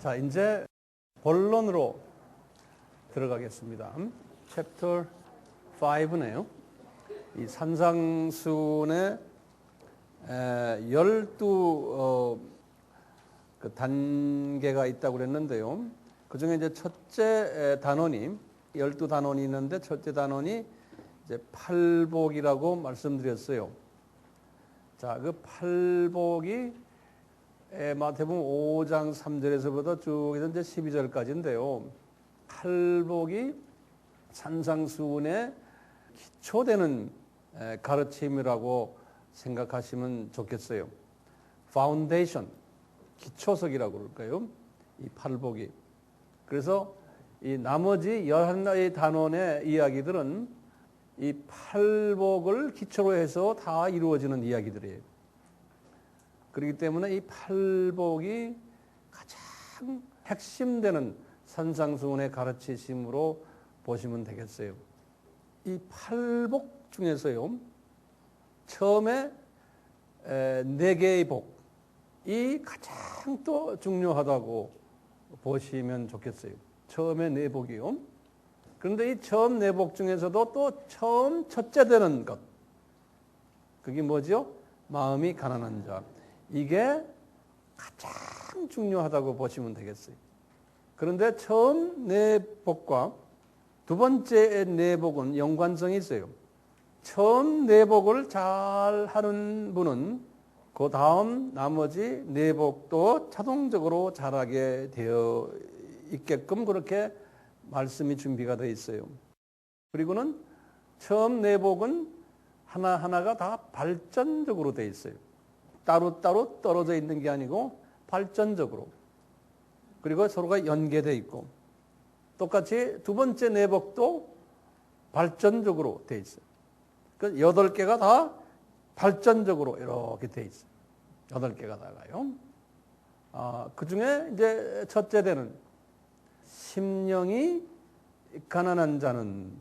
자, 이제 본론으로 들어가겠습니다. 챕터 5네요. 이 산상수훈의 12 그 단계가 있다고 그랬는데요. 그 중에 이제 첫째 단원이 12단원이 있는데 첫째 단원이 이제 팔복이라고 말씀드렸어요. 자, 그 팔복이 마태복음 5장 3절에서부터 쭉 해서 이제 12절까지인데요. 팔복이 산상수훈의 기초되는 가르침이라고 생각하시면 좋겠어요. 파운데이션, 기초석이라고 그럴까요? 이 팔복이. 그래서 이 나머지 11가지 단원의 이야기들은 이 팔복을 기초로 해서 다 이루어지는 이야기들이에요. 그렇기 때문에 이 팔복이 가장 핵심되는 산상수훈의 가르치심으로 보시면 되겠어요. 이 팔복 중에서요, 처음에 4개의 복이 가장 또 중요하다고 보시면 좋겠어요. 처음에 4복이요. 그런데 이 처음 4복 중에서도 또 처음 첫째 되는 것, 그게 뭐죠? 마음이 가난한 자. 이게 가장 중요하다고 보시면 되겠어요. 그런데 처음 4복과 두 번째 4복은 연관성이 있어요. 처음 4복을 잘 하는 분은 그 다음 나머지 4복도 자동적으로 잘하게 되어 있게끔 그렇게 말씀이 준비가 되어 있어요. 그리고는 처음 4복은 하나하나가 다 발전적으로 되어 있어요. 따로따로 떨어져 있는 게 아니고 발전적으로. 그리고 서로가 연계되어 있고 똑같이 두 번째 4복도 발전적으로 되어 있어요. 그 8개가 다 발전적으로 이렇게 되어 있어요. 8개가 다가요. 그 중에 이제 첫째 되는 심령이 가난한 자는,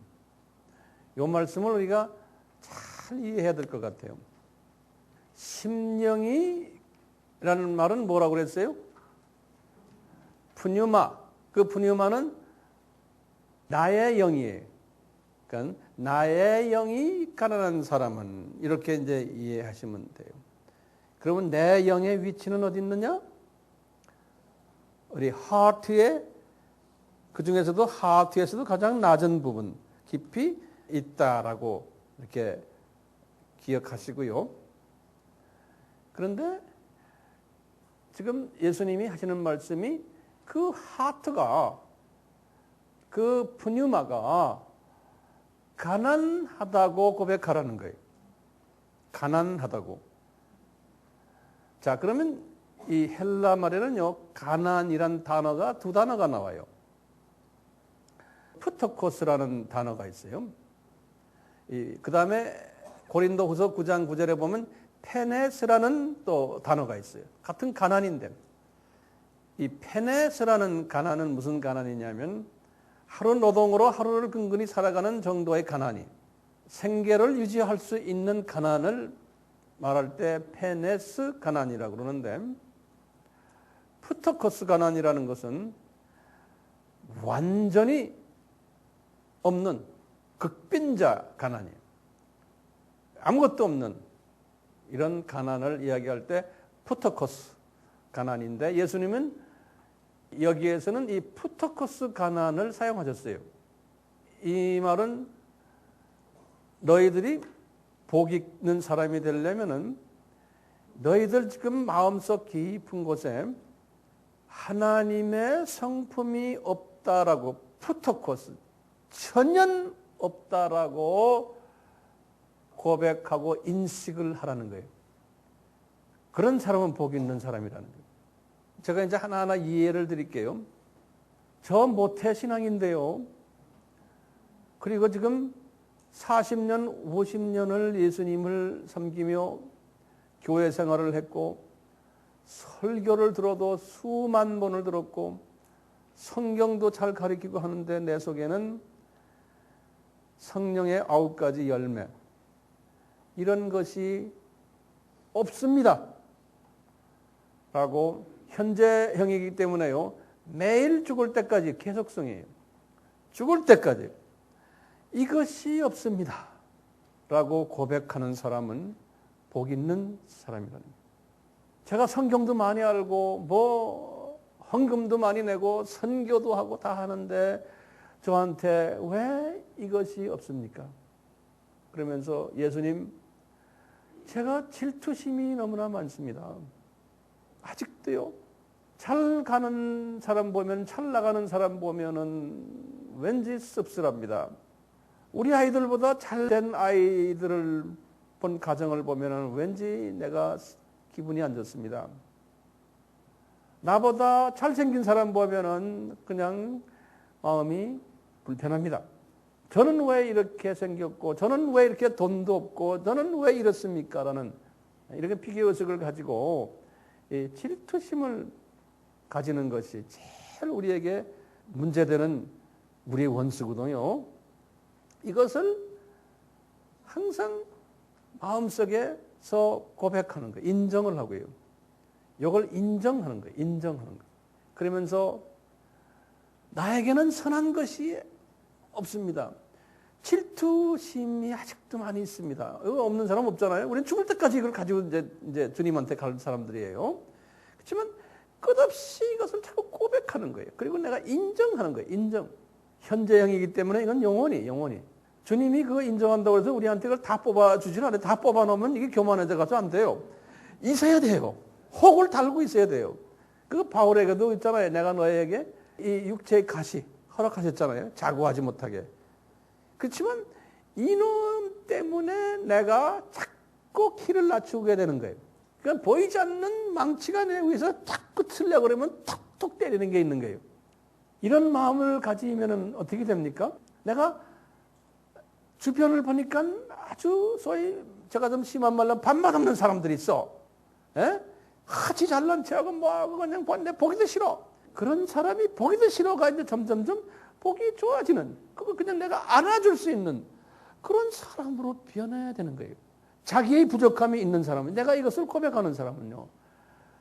이 말씀을 우리가 잘 이해해야 될 것 같아요. 심령이라는 말은 뭐라고 그랬어요? 푸뉴마. 그 푸뉴마는 나의 영이에요. 그러니까 나의 영이 가난한 사람은, 이렇게 이제 이해하시면 돼요. 그러면 내 영의 위치는 어디 있느냐? 우리 하트에, 그 중에서도 하트에서도 가장 낮은 부분, 깊이 있다라고 이렇게 기억하시고요. 그런데 지금 예수님이 하시는 말씀이 그 하트가, 그 푸뉴마가 가난하다고 고백하라는 거예요. 가난하다고. 자, 그러면 이 헬라 말에는요, 가난이란 단어가 2단어가 나와요. 푸토코스라는 단어가 있어요. 그 다음에 고린도후서 9장 9절에 보면 페네스라는 또 단어가 있어요. 같은 가난인데, 이 페네스라는 가난은 무슨 가난이냐면 하루 노동으로 하루를 근근히 살아가는 정도의 가난이, 생계를 유지할 수 있는 가난을 말할 때 페네스 가난이라고 그러는데, 푸토코스 가난이라는 것은 완전히 없는 극빈자 가난이에요. 아무것도 없는 이런 가난을 이야기할 때 푸토코스 가난인데, 예수님은 여기에서는 이 푸토코스 가난을 사용하셨어요. 이 말은 너희들이 복 있는 사람이 되려면은 너희들 지금 마음속 깊은 곳에 하나님의 성품이 없다라고, 푸토코스, 전혀 없다라고 고백하고 인식을 하라는 거예요. 그런 사람은 복 있는 사람이라는 거예요. 제가 이제 하나하나 이해를 드릴게요. 저 모태신앙인데요. 그리고 지금 40년, 50년을 예수님을 섬기며 교회 생활을 했고, 설교를 들어도 수만 번을 들었고, 성경도 잘 가르치고 하는데 내 속에는 성령의 9가지 열매, 이런 것이 없습니다 라고 현재형이기 때문에요, 매일 죽을 때까지 계속성이에요. 죽을 때까지 이것이 없습니다 라고 고백하는 사람은 복 있는 사람이라는 거예요. 제가 성경도 많이 알고 뭐 헌금도 많이 내고 선교도 하고 다 하는데 저한테 왜 이것이 없습니까? 그러면서 예수님, 제가 질투심이 너무나 많습니다. 아직도요. 잘 가는 사람 보면, 잘 나가는 사람 보면은 왠지 씁쓸합니다. 우리 아이들보다 잘된 아이들을 본 가정을 보면은 왠지 내가 기분이 안 좋습니다. 나보다 잘생긴 사람 보면은 그냥 마음이 불편합니다. 저는 왜 이렇게 생겼고, 저는 왜 이렇게 돈도 없고, 저는 왜 이렇습니까? 라는 이렇게 피계의식을 가지고 질투심을 가지는 것이 제일 우리에게 문제되는 우리의 원수거든요. 이것을 항상 마음속에서 고백하는 거예요. 인정을 하고요. 이걸 인정하는 거예요. 인정하는 거예요. 그러면서 나에게는 선한 것이 없습니다. 질투심이 아직도 많이 있습니다. 이거 없는 사람 없잖아요. 우리는 죽을 때까지 이걸 가지고 이제 주님한테 갈 사람들이에요. 그렇지만 끝없이 이것을 자꾸 고백하는 거예요. 그리고 내가 인정하는 거예요. 인정. 현재형이기 때문에 이건 영원히. 주님이 그거 인정한다고 해서 우리한테 그걸 다 뽑아주지는 않아요. 다 뽑아놓으면 이게 교만해져 가지고 안 돼요. 있어야 돼요. 혹을 달고 있어야 돼요. 그 바울에게도 있잖아요. 내가 너에게 이 육체의 가시 허락하셨잖아요. 자고하지 못하게. 그렇지만 이놈 때문에 내가 자꾸 키를 낮추게 되는 거예요. 그러니까 보이지 않는 망치가 내 위에서 자꾸 치려고 그러면 톡톡 때리는 게 있는 거예요. 이런 마음을 가지면 어떻게 됩니까? 내가 주변을 보니까 아주 소위 제가 좀 심한 말로 밥맛 없는 사람들이 있어. 같이 잘난 체하고 뭐하고 그냥 내 보기도 싫어. 그런 사람이 보기도 싫어가 이제 점점점 보기 좋아지는, 그거 그냥 내가 안아줄 수 있는 그런 사람으로 변해야 되는 거예요. 자기의 부족함이 있는 사람은, 내가 이것을 고백하는 사람은요.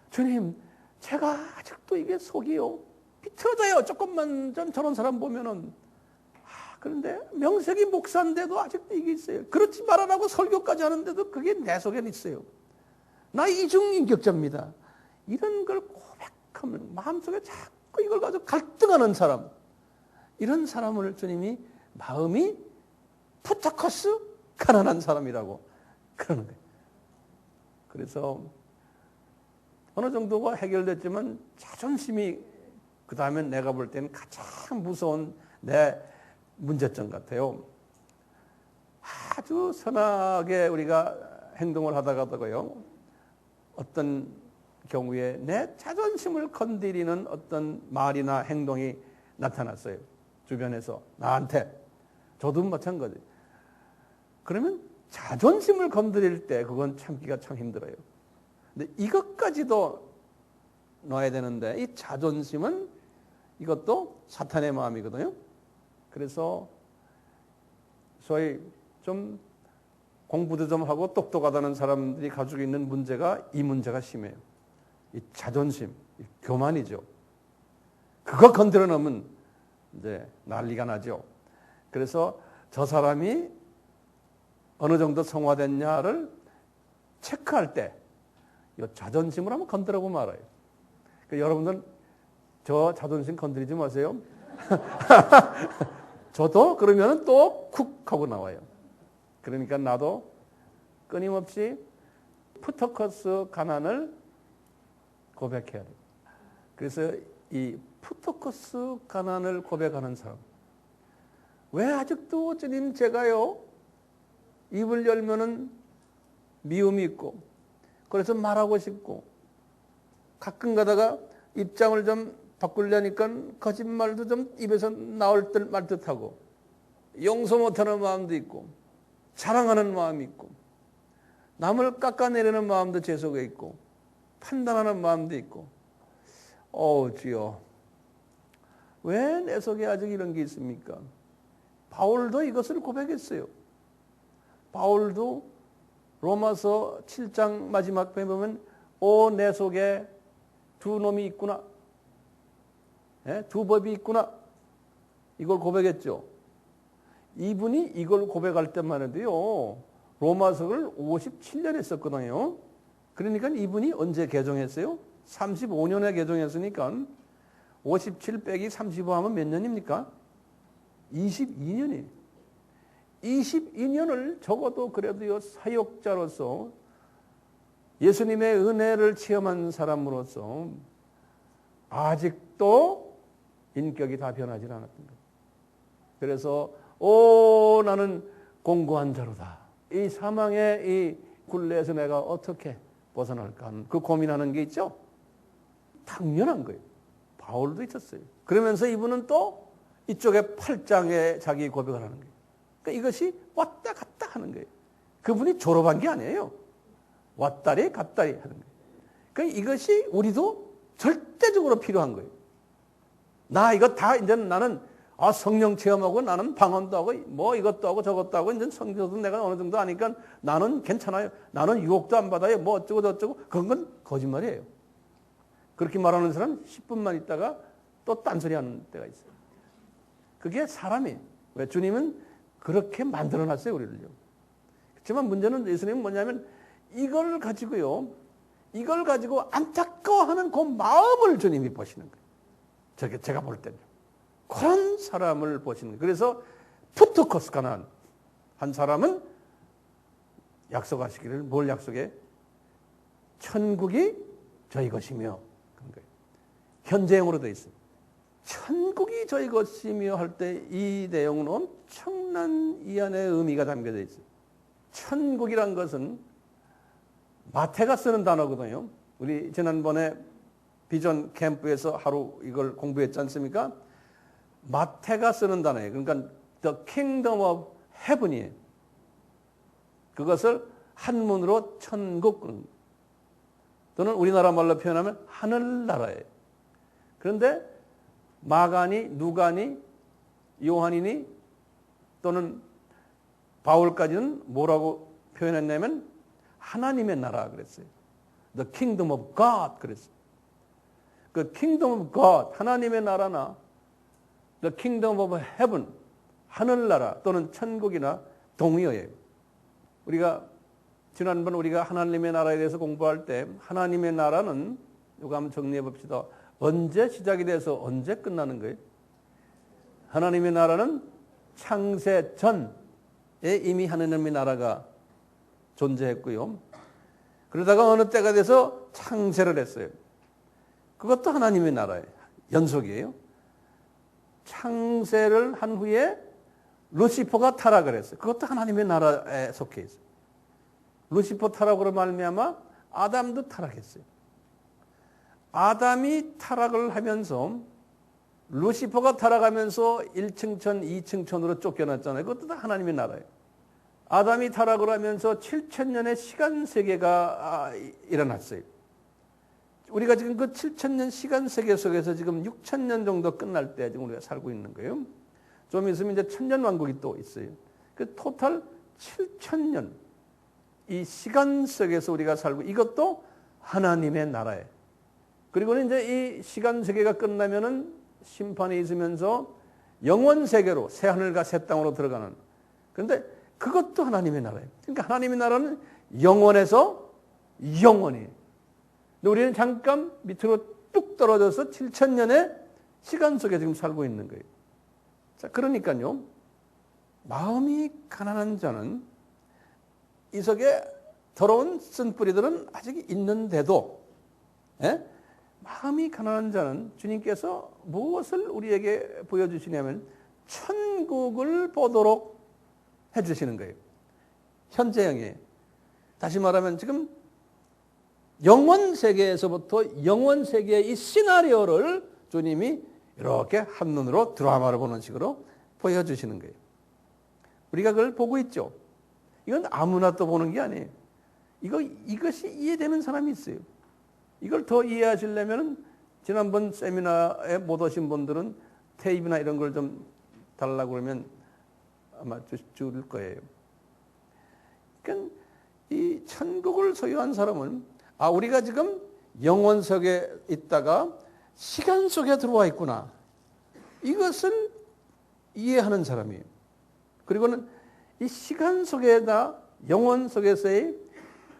주님, 제가 아직도 이게 속이요. 비틀어져요. 조금만 좀 저런 사람 보면은. 그런데 명색이 목사인데도 아직도 이게 있어요. 그렇지 말아라고 설교까지 하는데도 그게 내 속에는 있어요. 나 이중인격자입니다. 이런 걸 고백하면 마음속에 자꾸 이걸 가지고 갈등하는 사람, 이런 사람을 주님이 마음이 푸타커스 가난한 사람이라고 그러는 거예요. 그래서 어느 정도가 해결됐지만 자존심이 그 다음에 내가 볼 때는 가장 무서운 내 문제점 같아요. 아주 선하게 우리가 행동을 하다가도요, 어떤 경우에 내 자존심을 건드리는 어떤 말이나 행동이 나타났어요. 주변에서 나한테. 저도 마찬가지. 그러면 자존심을 건드릴 때 그건 참기가 참 힘들어요. 근데 이것까지도 넣어야 되는데 이 자존심은 이것도 사탄의 마음이거든요. 그래서 소위 좀 공부도 좀 하고 똑똑하다는 사람들이 가지고 있는 문제가 이 문제가 심해요. 이 자존심, 이 교만이죠. 그거 건드려 놓으면 이제 난리가 나죠. 그래서 저 사람이 어느 정도 성화됐냐를 체크할 때 이 자존심을 한번 건드려 보면 알아요. 그러니까 여러분들 저 자존심 건드리지 마세요. 저도 그러면 또 쿡 하고 나와요. 그러니까 나도 끊임없이 푸터커스 가난을 고백해야 돼요. 그래서 이 푸터커스 가난을 고백하는 사람, 왜 아직도 주님 제가요 입을 열면은 미움이 있고, 그래서 말하고 싶고, 가끔 가다가 입장을 좀 바꾸려니까 거짓말도 좀 입에서 나올 듯 말 듯하고, 용서 못하는 마음도 있고, 자랑하는 마음이 있고, 남을 깎아내리는 마음도 제 속에 있고, 판단하는 마음도 있고, 주여, 왜 내 속에 아직 이런 게 있습니까? 바울도 이것을 고백했어요. 바울도 로마서 7장 마지막 에 보면 내 속에 두 놈이 있구나. 예? 두 법이 있구나. 이걸 고백했죠. 이분이 이걸 고백할 때만 해도요, 로마서를 57년 했었거든요. 그러니까 이분이 언제 개종했어요? 35년에 개종했으니까 57 빼기 35 하면 몇 년입니까? 22년이에요. 22년을 적어도 그래도요, 사역자로서 예수님의 은혜를 체험한 사람으로서 아직도 인격이 다 변하지 않았던 거예요. 그래서 나는 공고한 자로다. 이 사망의 이 굴레에서 내가 어떻게 벗어날까 하는 그 고민하는 게 있죠. 당연한 거예요. 바울도 있었어요. 그러면서 이분은 또 이쪽에 8장에 자기 고백을 하는 거예요. 그러니까 이것이 왔다 갔다 하는 거예요. 그분이 졸업한 게 아니에요. 왔다리 갔다리 하는 거예요. 그러니까 이것이 우리도 절대적으로 필요한 거예요. 나 이거 다 이제 나는 성령 체험하고 나는 방언도 하고 뭐 이것도 하고 저것도 하고 이제 성경도 내가 어느 정도 아니까 나는 괜찮아요. 나는 유혹도 안 받아요. 뭐 어쩌고 저쩌고 그런 건 거짓말이에요. 그렇게 말하는 사람 10분만 있다가 또 딴소리 하는 때가 있어요. 그게 사람이 왜 주님은 그렇게 만들어놨어요 우리를요. 그렇지만 문제는 예수님은 뭐냐면 이걸 가지고 안타까워하는 그 마음을 주님이 보시는 거예요. 제가 볼 때는 그런 사람을 보시는 거예요. 그래서 푸트코스카난 한 사람은 약속하시기를 뭘 약속해? 천국이 저희 것이며 그런 거예요. 현재형으로 되어 있어요. 천국이 저희 것이며 할 때 이 내용은 엄청난 이 안에 의미가 담겨져 있어요. 천국이란 것은 마태가 쓰는 단어거든요. 우리 지난번에 비전 캠프에서 하루 이걸 공부했지 않습니까? 마태가 쓰는 단어예요. 그러니까 The Kingdom of Heaven이에요. 그것을 한문으로 천국 또는 우리나라 말로 표현하면 하늘나라예요. 그런데 마가니, 누가니, 요한이니 또는 바울까지는 뭐라고 표현했냐면 하나님의 나라 그랬어요. The Kingdom of God 그랬어요. 그 Kingdom of God 하나님의 나라나 The Kingdom of Heaven 하늘나라 또는 천국이나 동의어예요. 우리가 지난번 우리가 하나님의 나라에 대해서 공부할 때 하나님의 나라는 이거 한번 정리해 봅시다. 언제 시작이 돼서 언제 끝나는 거예요? 하나님의 나라는 창세 전에 이미 하나님의 나라가 존재했고요. 그러다가 어느 때가 돼서 창세를 했어요. 그것도 하나님의 나라예요. 연속이에요. 창세를 한 후에 루시퍼가 타락을 했어요. 그것도 하나님의 나라에 속해 있어요. 루시퍼 타락으로 말미암아 아담도 타락했어요. 아담이 타락을 하면서 루시퍼가 타락하면서 1층 천, 2층 천으로 쫓겨났잖아요. 그것도 다 하나님의 나라예요. 아담이 타락을 하면서 7,000년의 시간 세계가 일어났어요. 우리가 지금 그 7,000년 시간 세계 속에서 지금 6,000년 정도 끝날 때 지금 우리가 살고 있는 거예요. 좀 있으면 이제 천년왕국이 또 있어요. 그 토탈 7,000년 이 시간 속에서 우리가 살고 이것도 하나님의 나라예요. 그리고는 이제 이 시간 세계가 끝나면은 심판이 있으면서 영원 세계로 새 하늘과 새 땅으로 들어가는. 그런데 그것도 하나님의 나라예요. 그러니까 하나님의 나라는 영원에서 영원히. 근데 우리는 잠깐 밑으로 뚝 떨어져서 7,000년의 시간 속에 지금 살고 있는 거예요. 자, 그러니까요. 마음이 가난한 자는 이 속에 더러운 쓴뿌리들은 아직 있는데도 마음이 가난한 자는 주님께서 무엇을 우리에게 보여주시냐면 천국을 보도록 해주시는 거예요. 현재형이에요. 다시 말하면 지금 영원 세계에서부터 영원 세계의 이 시나리오를 주님이 이렇게 한눈으로 드라마를 보는 식으로 보여주시는 거예요. 우리가 그걸 보고 있죠. 이건 아무나 또 보는 게 아니에요. 이것이 이해되는 사람이 있어요. 이걸 더 이해하시려면 지난번 세미나에 못 오신 분들은 테이프나 이런 걸 좀 달라고 그러면 아마 줄 거예요. 그러니까 이 천국을 소유한 사람은 우리가 지금 영원 속에 있다가 시간 속에 들어와 있구나. 이것을 이해하는 사람이에요. 그리고는 이 시간 속에다 영혼 속에서의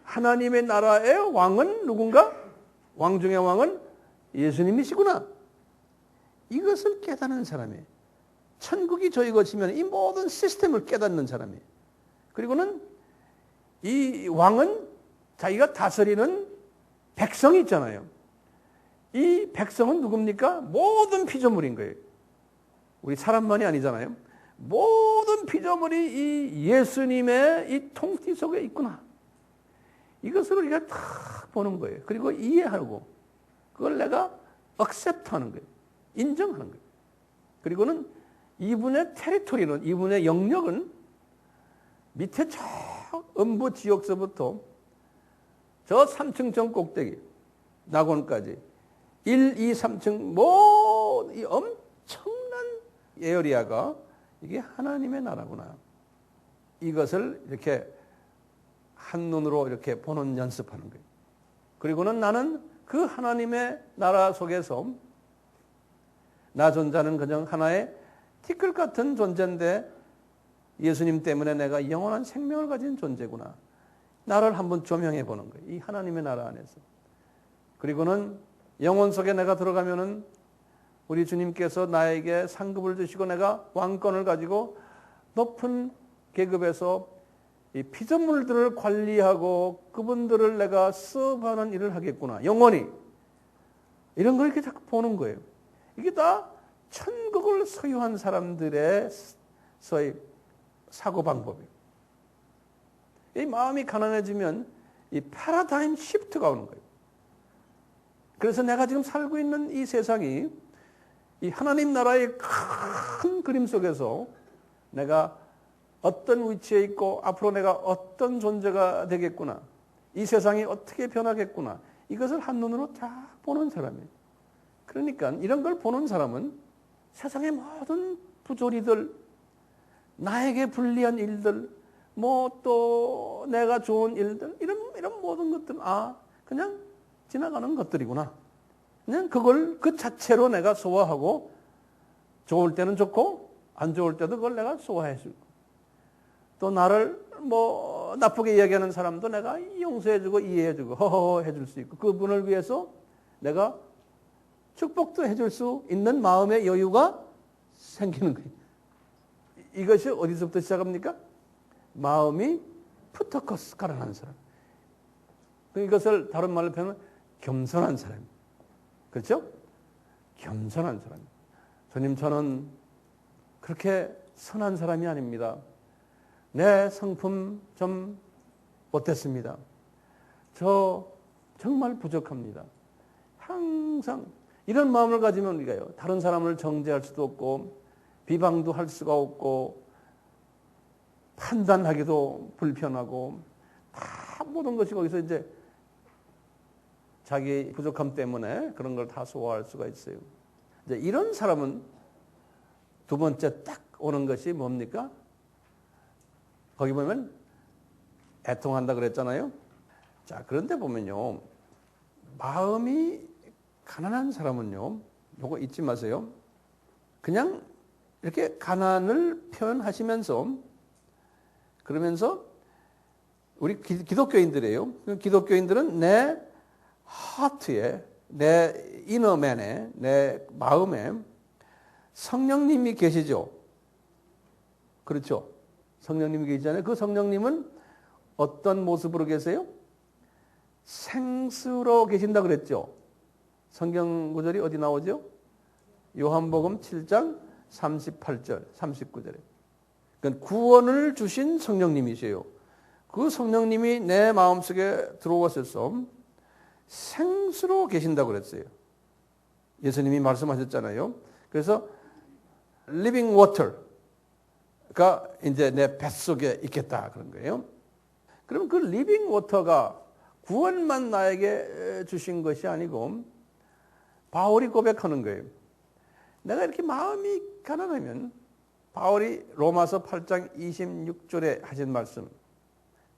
하나님의 나라의 왕은 누군가? 왕 중의 왕은 예수님이시구나. 이것을 깨닫는 사람이에요. 천국이 저희 것이면 이 모든 시스템을 깨닫는 사람이에요. 그리고는 이 왕은 자기가 다스리는 백성이 있잖아요. 이 백성은 누굽니까? 모든 피조물인 거예요. 우리 사람만이 아니잖아요. 모든 피조물이 이 예수님의 이 통치 속에 있구나. 이것을 우리가 딱 보는 거예요. 그리고 이해하고 그걸 내가 accept하는 거예요. 인정하는 거예요. 그리고는 이분의 테리토리는, 이분의 영역은 밑에 저 음부 지역서부터 저 3층 전 꼭대기 낙원까지 1, 2, 3층 모든 이 엄청난 에어리아가 이게 하나님의 나라구나. 이것을 이렇게 한눈으로 이렇게 보는 연습하는 거예요. 그리고는 나는 그 하나님의 나라 속에서 나 존재는 그냥 하나의 티끌 같은 존재인데 예수님 때문에 내가 영원한 생명을 가진 존재구나. 나를 한번 조명해 보는 거예요. 이 하나님의 나라 안에서. 그리고는 영혼 속에 내가 들어가면은 우리 주님께서 나에게 상급을 주시고 내가 왕권을 가지고 높은 계급에서 이 피조물들을 관리하고 그분들을 내가 서브하는 일을 하겠구나. 영원히. 이런 걸 이렇게 자꾸 보는 거예요. 이게 다 천국을 소유한 사람들의 소위 사고방법이에요. 이 마음이 가난해지면 이 패러다임 시프트가 오는 거예요. 그래서 내가 지금 살고 있는 이 세상이 이 하나님 나라의 큰 그림 속에서 내가 어떤 위치에 있고 앞으로 내가 어떤 존재가 되겠구나. 이 세상이 어떻게 변하겠구나. 이것을 한눈으로 딱 보는 사람이에요. 그러니까 이런 걸 보는 사람은 세상의 모든 부조리들, 나에게 불리한 일들, 뭐 또 내가 좋은 일들, 이런 모든 것들, 그냥 지나가는 것들이구나. 그냥 그걸 그 자체로 내가 소화하고 좋을 때는 좋고 안 좋을 때도 그걸 내가 소화해 주고 또 나를 뭐 나쁘게 이야기하는 사람도 내가 용서해 주고 이해해 주고 허허 해 줄 수 있고 그분을 위해서 내가 축복도 해 줄 수 있는 마음의 여유가 생기는 거예요. 이것이 어디서부터 시작합니까? 마음이 푸터커스 가라앉는 사람. 이것을 다른 말로 표현하면 겸손한 사람. 그렇죠? 겸손한 사람. 주님, 저는 그렇게 선한 사람이 아닙니다. 내 성품 좀 못됐습니다. 저 정말 부족합니다. 항상 이런 마음을 가지면 우리가요, 다른 사람을 정죄할 수도 없고 비방도 할 수가 없고 판단하기도 불편하고 다 모든 것이 거기서 이제 자기 부족함 때문에 그런 걸 다 소화할 수가 있어요. 이제 이런 사람은 두 번째 딱 오는 것이 뭡니까? 거기 보면 애통한다 그랬잖아요. 자, 그런데 보면요. 마음이 가난한 사람은요. 요거 잊지 마세요. 그냥 이렇게 가난을 표현하시면서 그러면서 우리 기독교인들이에요. 기독교인들은 내 하트에, 내 이너맨에, 내 마음에 성령님이 계시죠. 그렇죠. 성령님이 계시잖아요. 그 성령님은 어떤 모습으로 계세요? 생수로 계신다 그랬죠. 성경 구절이 어디 나오죠? 요한복음 7장 38절, 39절에. 그러니까 구원을 주신 성령님이세요. 그 성령님이 내 마음속에 들어오셔서 생수로 계신다고 그랬어요. 예수님이 말씀하셨잖아요. 그래서 living water가 이제 내 뱃속에 있겠다 그런 거예요. 그럼 그 living water가 구원만 나에게 주신 것이 아니고 바울이 고백하는 거예요. 내가 이렇게 마음이 가난하면 바울이 로마서 8장 26절에 하신 말씀,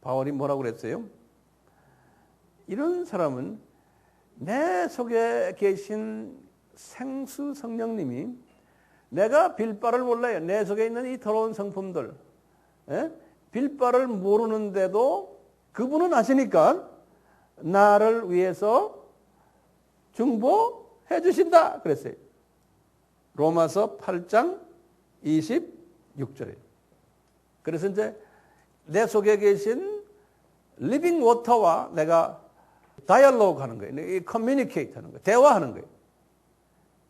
바울이 뭐라고 그랬어요? 이런 사람은 내 속에 계신 생수 성령님이 내가 빌바를 몰라요. 내 속에 있는 이 더러운 성품들. 빌바를 모르는데도 그분은 아시니까 나를 위해서 중보해 주신다. 그랬어요. 로마서 8장 26절에. 그래서 이제 내 속에 계신 리빙 워터와 내가 다이얼로그 하는 거예요. 커뮤니케이트 하는 거예요. 대화하는 거예요.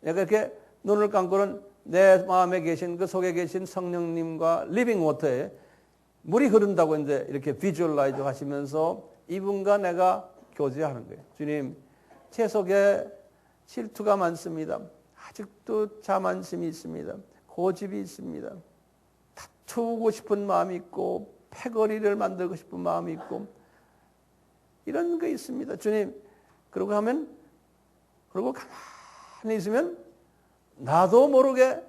내가 이렇게 눈을 감고는 내 마음에 계신 그 속에 계신 성령님과 리빙 워터에 물이 흐른다고 이제 이렇게 비주얼라이즈 하시면서 이분과 내가 교제하는 거예요. 주님, 제 속에 질투가 많습니다. 아직도 자만심이 있습니다. 고집이 있습니다. 다투고 싶은 마음이 있고 패거리를 만들고 싶은 마음이 있고 이런 거 있습니다. 주님, 그러고 가만히 있으면 나도 모르게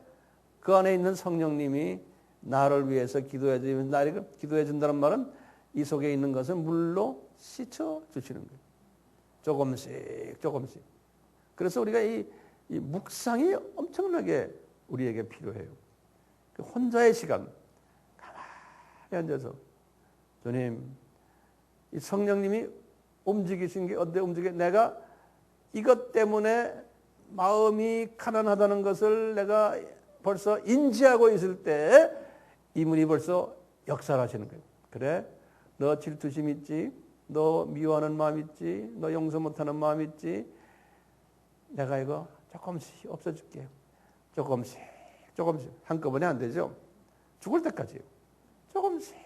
그 안에 있는 성령님이 나를 위해서 기도해 주면 나를 기도해 준다는 말은 이 속에 있는 것을 물로 씻어 주시는 거예요. 조금씩. 그래서 우리가 이 묵상이 엄청나게 우리에게 필요해요. 혼자의 시간 가만히 앉아서 주님, 이 성령님이 움직이신 게 어때 움직여? 내가 이것 때문에 마음이 가난하다는 것을 내가 벌써 인지하고 있을 때 이분이 벌써 역사를 하시는 거예요. 그래, 너 질투심 있지? 너 미워하는 마음 있지? 너 용서 못하는 마음 있지? 내가 이거 조금씩 없애줄게. 조금씩 한꺼번에 안 되죠. 죽을 때까지요. 조금씩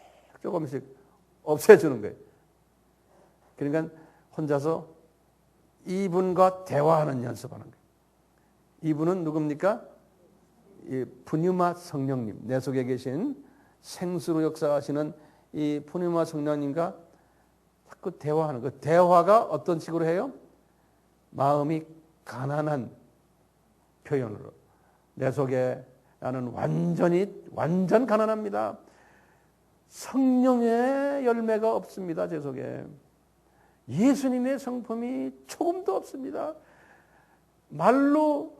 없애주는 거예요. 그러니까 혼자서 이분과 대화하는 연습하는 거예요. 이분은 누굽니까? 이 푸뉴마 성령님, 내 속에 계신 생수로 역사하시는 이 푸뉴마 성령님과 자꾸 대화하는 그 대화가 어떤 식으로 해요? 마음이 가난한 표현으로. 내 속에 나는 완전 가난합니다. 성령의 열매가 없습니다. 제 속에. 예수님의 성품이 조금도 없습니다. 말로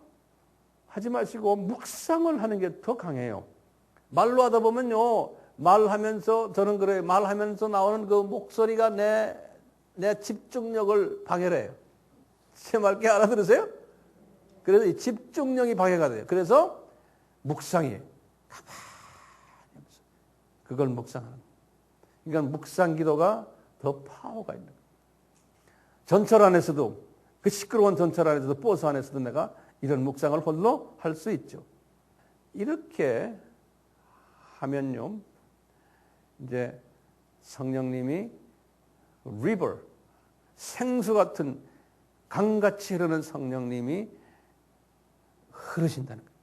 하지 마시고 묵상을 하는 게 더 강해요. 말로 하다 보면요, 말하면서 저는 그래요. 말하면서 나오는 그 목소리가 내 집중력을 방해를 해요. 제 말 꽤 알아들으세요? 그래서 이 집중력이 방해가 돼요. 그래서 묵상이에요. 가만히 하면서 그걸 묵상하는 거예요. 그러니까 묵상 기도가 더 파워가 있는 거예요. 전철 안에서도, 그 시끄러운 전철 안에서도, 버스 안에서도 내가 이런 묵상을 홀로 할 수 있죠. 이렇게 하면요, 이제 성령님이 river, 생수 같은 강같이 흐르는 성령님이 흐르신다는 거예요.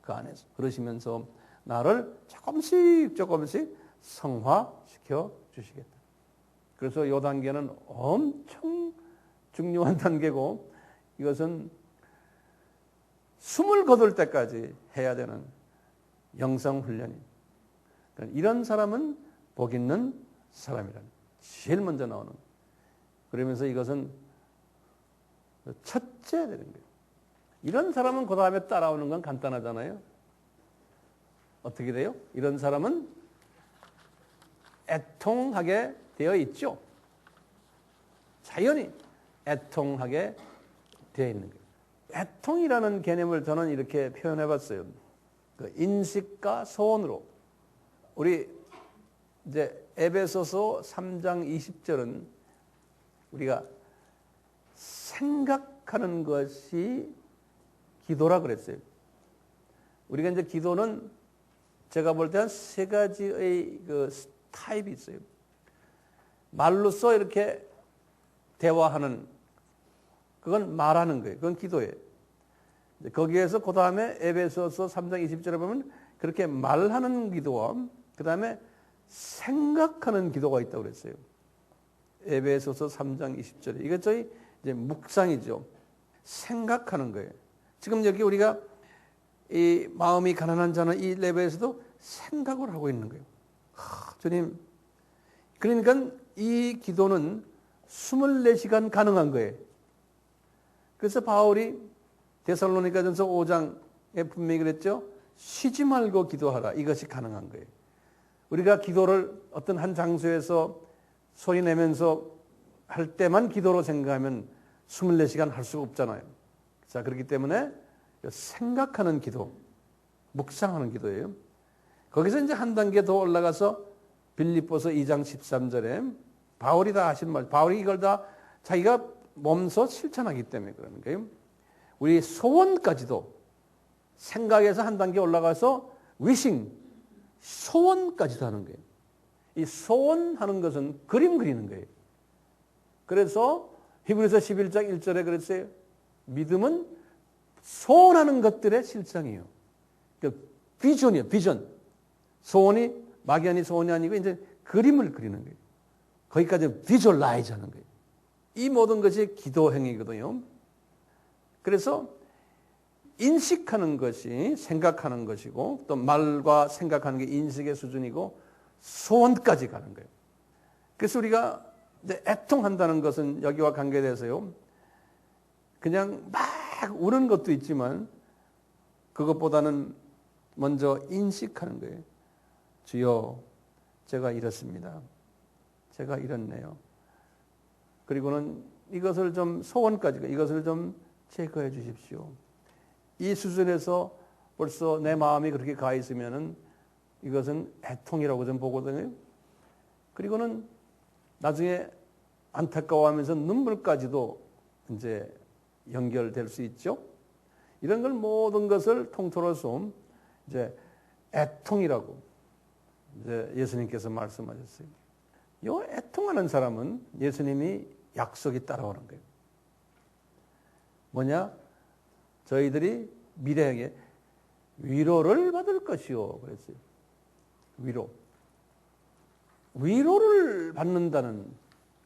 그 안에서 흐르시면서 나를 조금씩 성화시켜 주시겠다. 그래서 이 단계는 엄청 중요한 단계고, 이것은 숨을 거둘 때까지 해야 되는 영성 훈련입니다. 그러니까 이런 사람은 복 있는 사람이라는 제일 먼저 나오는 거예요. 그러면서 이것은 첫째 되는 거예요. 이런 사람은 그 다음에 따라오는 건 간단하잖아요. 어떻게 돼요? 이런 사람은 애통하게 되어 있죠. 자연히 애통하게 되어 있는 거예요. 애통이라는 개념을 저는 이렇게 표현해 봤어요. 그 인식과 소원으로. 우리 이제 에베소서 3장 20절은 우리가 생각하는 것이 기도라 그랬어요. 우리가 이제 기도는 제가 볼 때 한 세 가지의 그 타입이 있어요. 말로써 이렇게 대화하는, 그건 말하는 거예요. 그건 기도예요. 거기에서 그 다음에 에베소서 3장 20절에 보면 그렇게 말하는 기도와 그 다음에 생각하는 기도가 있다고 그랬어요. 에베소서 3장 20절에. 이게 저희 이제 묵상이죠. 생각하는 거예요. 지금 여기 우리가 이 마음이 가난한 자는 이 레벨에서도 생각을 하고 있는 거예요. 주님, 그러니까 이 기도는 24시간 가능한 거예요. 그래서 바울이 데살로니가전서 5장에 분명히 그랬죠. 쉬지 말고 기도하라. 이것이 가능한 거예요. 우리가 기도를 어떤 한 장소에서 소리 내면서 할 때만 기도로 생각하면 24시간 할 수가 없잖아요. 자, 그렇기 때문에 생각하는 기도, 묵상하는 기도예요. 거기서 이제 한 단계 더 올라가서 빌립보서 2장 13절에 바울이 다 하신 말, 바울이 이걸 다 자기가 몸소 실천하기 때문에 그러는 거예요. 우리 소원까지도 생각에서 한 단계 올라가서 위싱, 소원까지도 하는 거예요. 이 소원하는 것은 그림 그리는 거예요. 그래서 히브리서 11장 1절에 그랬어요. 믿음은 소원하는 것들의 실상이에요. 그 비전이에요, 비전. 소원이 막연히 소원이 아니고 이제 그림을 그리는 거예요. 거기까지 비주얼라이즈 하는 거예요. 이 모든 것이 기도 행위거든요. 그래서 인식하는 것이 생각하는 것이고 또 말과 생각하는 게 인식의 수준이고 소원까지 가는 거예요. 그래서 우리가 이제 애통한다는 것은 여기와 관계돼서요. 그냥 막 우는 것도 있지만 그것보다는 먼저 인식하는 거예요. 주여, 제가 이렇습니다. 제가 이렇네요. 그리고는 이것을 좀 소원까지, 이것을 좀 제거해 주십시오. 이 수준에서 벌써 내 마음이 그렇게 가 있으면은 이것은 애통이라고 좀 보거든요. 그리고는 나중에 안타까워하면서 눈물까지도 이제 연결될 수 있죠. 이런 걸 모든 것을 통틀어서 이제 애통이라고 이제 예수님께서 말씀하셨어요. 이 애통하는 사람은 예수님이 약속이 따라오는 거예요. 뭐냐? 저희들이 미래에 위로를 받을 것이요. 그랬어요. 위로. 위로를 받는다는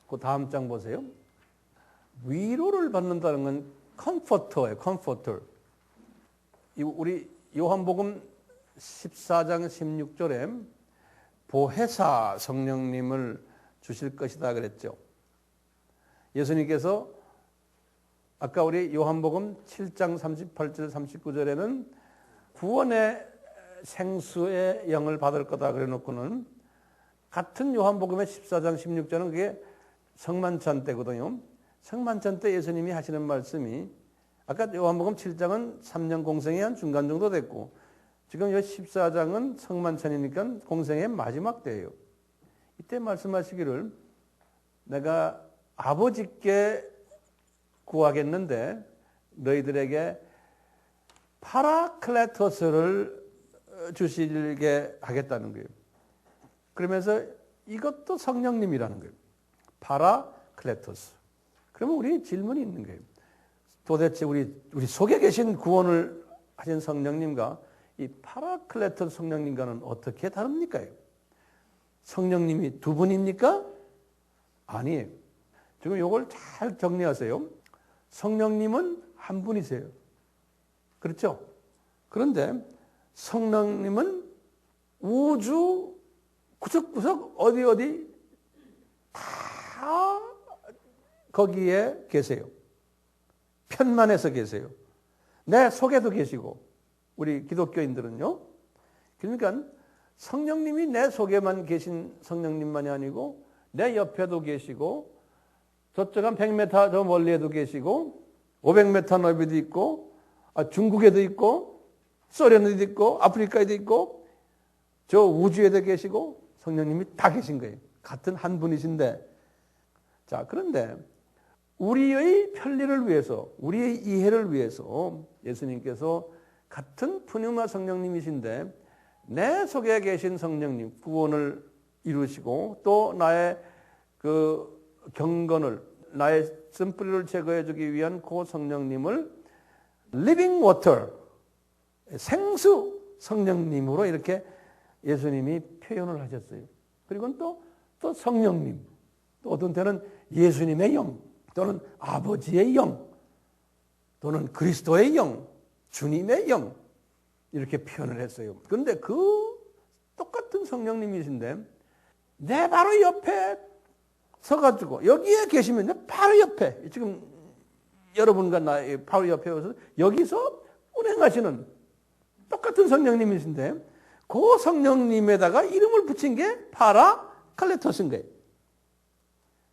그 다음 장 보세요. 위로를 받는다는 건 컴포터예요. 컴포터. 우리 요한복음 14장 16절에 보혜사 성령님을 주실 것이다 그랬죠. 예수님께서 아까 우리 요한복음 7장 38절 39절에는 구원의 생수의 영을 받을 거다 그래 놓고는 같은 요한복음의 14장 16절은 그게 성만찬 때거든요. 성만찬 때 예수님이 하시는 말씀이 아까 요한복음 7장은 3년 공생의 한 중간 정도 됐고 지금 이 14장은 성만찬이니까 공생의 마지막 때예요. 이때 말씀하시기를 내가 아버지께 구하겠는데 너희들에게 파라클레토스를 주시게 하겠다는 거예요. 그러면서 이것도 성령님이라는 거예요. 파라클레토스. 그러면 우리 질문이 있는 거예요. 도대체 우리 속에 계신 구원을 하신 성령님과 이 파라클레토스 성령님과는 어떻게 다릅니까? 성령님이 두 분입니까? 아니에요. 지금 이걸 잘 정리하세요. 성령님은 한 분이세요. 그렇죠? 그런데 성령님은 우주 구석구석 어디 다 거기에 계세요. 편만해서 계세요. 내 속에도 계시고 우리 기독교인들은요. 그러니까 성령님이 내 속에만 계신 성령님만이 아니고 내 옆에도 계시고 저쪽 한 100m 저 멀리에도 계시고 500m 넓이도 있고 중국에도 있고 소련에도 있고 아프리카에도 있고 저 우주에도 계시고 성령님이 다 계신 거예요. 같은 한 분이신데 자 그런데 우리의 편리를 위해서 우리의 이해를 위해서 예수님께서 같은 푸뉴마 성령님이신데 내 속에 계신 성령님 구원을 이루시고 또 나의 그 경건을 나의 쓴뿌리를 제거해 주기 위한 그 성령님을 living water 생수 성령님으로 이렇게 예수님이 표현을 하셨어요. 그리고 또 성령님 또 어떤 때는 예수님의 영 또는 아버지의 영 또는 그리스도의 영 주님의 영 이렇게 표현을 했어요. 그런데 그 똑같은 성령님이신데 내 바로 옆에 서가지고 여기에 계시면 바로 옆에 지금 여러분과 나 바로 옆에 와서 여기서 운행하시는 똑같은 성령님이신데 그 성령님에다가 이름을 붙인 게 파라클레토스인 거예요.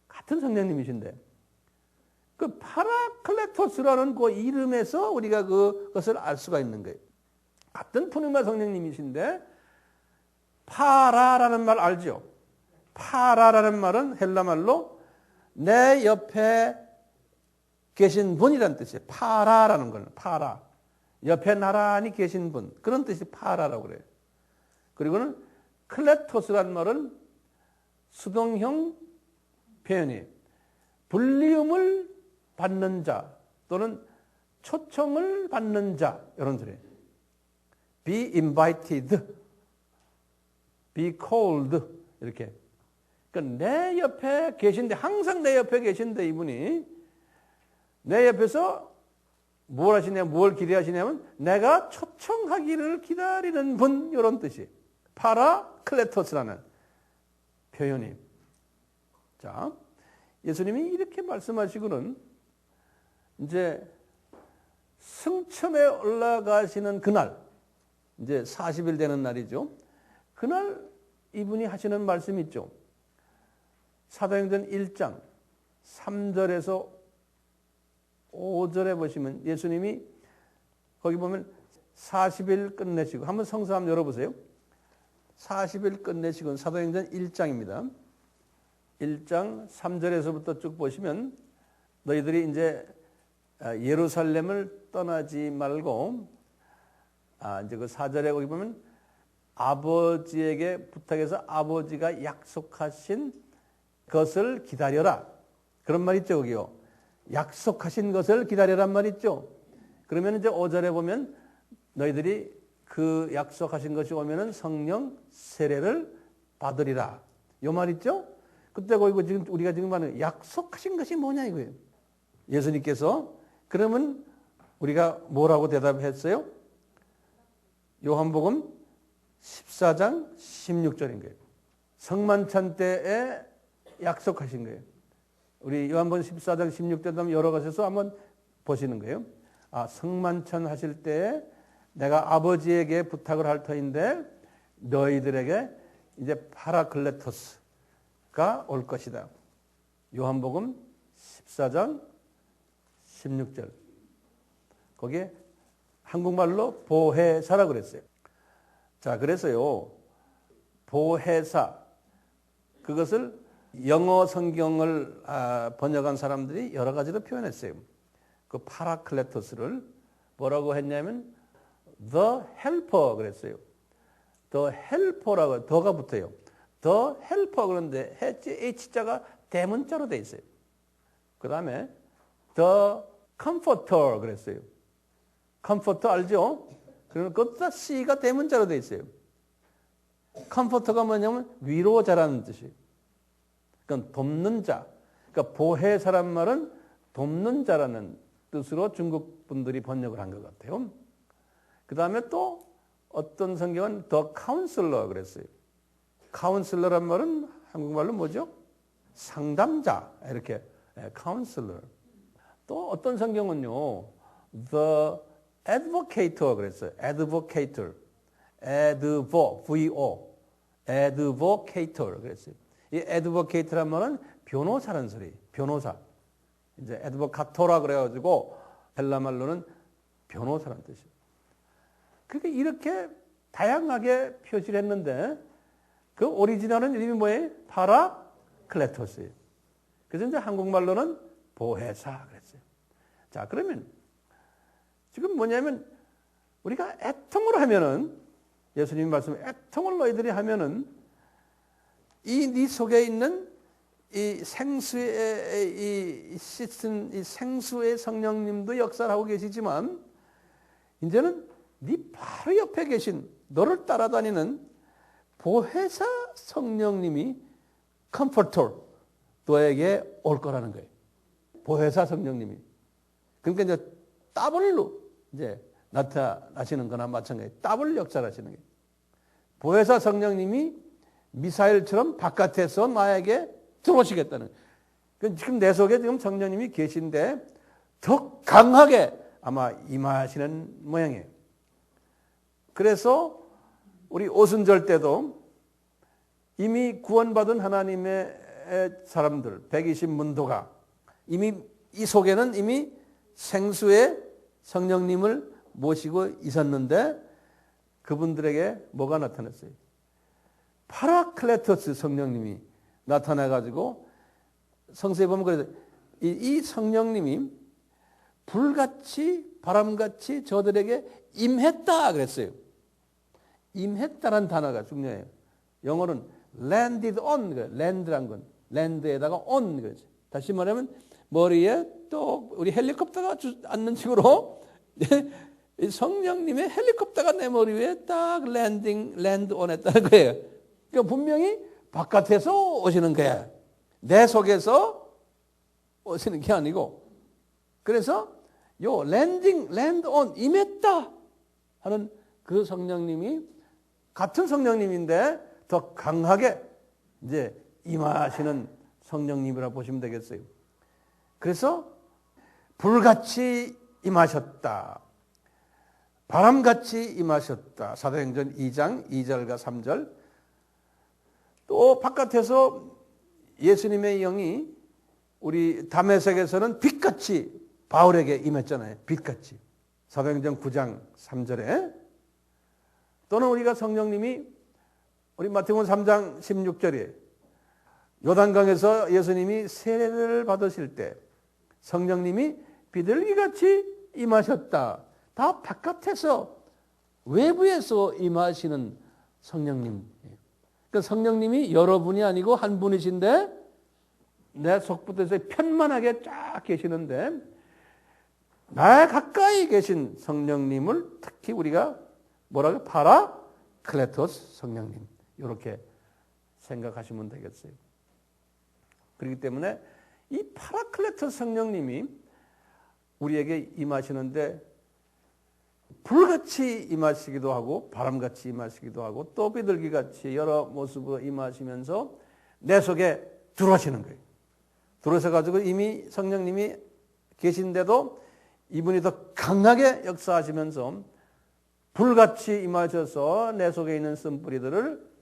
같은 성령님이신데 그 파라클레토스라는 그 이름에서 우리가 그것을 알 수가 있는 거예요. 같은 푸뉴마 성령님이신데 파라라는 말 알죠? 파라라는 말은 헬라말로 내 옆에 계신 분이라는 뜻이에요. 파라라는 거는 파라. 옆에 나란히 계신 분. 그런 뜻이 파라라고 그래요. 그리고는 클레토스라는 말은 수동형 표현이에요. 불리움을 받는 자 또는 초청을 받는 자 이런 소리예요. Be invited, be called 이렇게. 그러니까 내 옆에 계신데 항상 내 옆에 계신데 이분이 내 옆에서 뭘 하시냐면 뭘 기대하시냐면 내가 초청하기를 기다리는 분 이런 뜻이 파라클레토스라는 표현이. 자, 예수님이 이렇게 말씀하시고는 이제 승천에 올라가시는 그날 이제 40일 되는 날이죠. 그날 이분이 하시는 말씀이 있죠. 사도행전 1장 3절에서 5절에 보시면 예수님이 거기 보면 40일 끝내시고 한번 성서 한번 열어보세요. 40일 끝내시고 사도행전 1장입니다. 1장 3절에서부터 쭉 보시면 너희들이 이제 예루살렘을 떠나지 말고 이제 그 4절에 거기 보면 아버지에게 부탁해서 아버지가 약속하신 것을 기다려라. 그런 말 있죠, 거기요. 약속하신 것을 기다려란 말 있죠. 그러면 이제 5절에 보면 너희들이 그 약속하신 것이 오면은 성령 세례를 받으리라. 요 말 있죠? 그때 거기 지금 우리가 지금 말하는 약속하신 것이 뭐냐 이거예요. 예수님께서 그러면 우리가 뭐라고 대답했어요? 요한복음 14장 16절인 거예요. 성만찬 때에 약속하신 거예요. 우리 요한복음 14장 16절도 한번 열어가셔서 한번 보시는 거예요. 성만찬 하실 때에 내가 아버지에게 부탁을 할 터인데 너희들에게 이제 파라클레토스가 올 것이다. 요한복음 14장 16절. 거기에 한국말로 보혜사라고 그랬어요. 자, 그래서요. 보혜사. 그것을 영어 성경을 번역한 사람들이 여러 가지로 표현했어요. 그 파라클레토스를 뭐라고 했냐면 the helper 그랬어요. the helper라고 더가 붙어요. the helper 그런데 H자가 대문자로 돼 있어요. 그 다음에 the comforter 그랬어요. comforter 알죠? 그러면 그것도 C가 대문자로 돼 있어요. comforter가 뭐냐면 위로자라는 뜻이에요. 그러니까 돕는 자. 그러니까 보혜사란 말은 돕는 자라는 뜻으로 중국 분들이 번역을 한 것 같아요. 그 다음에 또 어떤 성경은 the counselor 그랬어요. counselor란 말은 한국말로 뭐죠? 상담자. 이렇게 counselor. 또 어떤 성경은요. the advocator 그랬어요. advocator. V-O. advocator 그랬어요. 이 advocate란 말은 변호사라는 소리. 변호사. 이제 advocator라 그래가지고 헬라 말로는 변호사라는 뜻이에요. 그러니까 이렇게 다양하게 표시를 했는데 그 오리지널은 이름이 뭐예요? 파라클레토스예요. 그래서 이제 한국말로는 보혜사 그랬어요. 자, 그러면 지금 뭐냐면 우리가 애통을 하면은 예수님이 말씀 애통을 너희들이 하면은 네 속에 있는 이 생수의 이 시스템, 이 생수의 성령님도 역사를 하고 계시지만 이제는 네 바로 옆에 계신 너를 따라다니는 보혜사 성령님이 컴포터 너에게 올 거라는 거예요. 보혜사 성령님이. 그러니까 이제 더블로 이제 나타나시는 거나 마찬가지. 더블 역사를 하시는 거예요. 보혜사 성령님이 미사일처럼 바깥에서 나에게 들어오시겠다는. 지금 내 속에 지금 성령님이 계신데 더 강하게 아마 임하시는 모양이에요. 그래서 우리 오순절 때도 이미 구원받은 하나님의 사람들 120문도가 이미 이 속에는 이미 생수의 성령님을 모시고 있었는데 그분들에게 뭐가 나타났어요? 파라클레토스 성령님이 나타나가지고 성서에 보면 그래서 이 성령님이 불같이 바람같이 저들에게 임했다 그랬어요. 임했다는 단어가 중요해요. 영어는 landed on, land란 건 land에다가 on 그러죠. 다시 말하면 머리에 또 우리 헬리콥터가 앉는 식으로 성령님의 헬리콥터가 내 머리 위에 딱 land on 했다는 거예요. 그러니까 분명히 바깥에서 오시는 거야. 내 속에서 오시는 게 아니고. 그래서 요 land on 임했다 하는 그 성령님이 같은 성령님인데 더 강하게 이제 임하시는 성령님이라 보시면 되겠어요. 그래서 불같이 임하셨다. 바람같이 임하셨다. 사도행전 2장 2절과 3절. 또 바깥에서 예수님의 영이 우리 다메섹에서는 빛같이 바울에게 임했잖아요. 빛같이. 사도행전 9장 3절에. 또는 우리가 성령님이 우리 마태복음 3장 16절에 요단강에서 예수님이 세례를 받으실 때 성령님이 비둘기같이 임하셨다. 다 바깥에서 외부에서 임하시는 성령님. 그러니까 성령님이 여러분이 아니고 한 분이신데 내 속부터서 편만하게 쫙 계시는데 나 가까이 계신 성령님을 특히 우리가 뭐라고? 파라클레토스 성령님. 이렇게 생각하시면 되겠어요. 그렇기 때문에 이 파라클레토스 성령님이 우리에게 임하시는데 불같이 임하시기도 하고 바람같이 임하시기도 하고 또 비둘기같이 여러 모습으로 임하시면서 내 속에 들어오시는 거예요. 들어오셔 가지고 이미 성령님이 계신데도 이분이 더 강하게 역사하시면서 불같이 임하셔서 내 속에 있는 쓴뿌리들을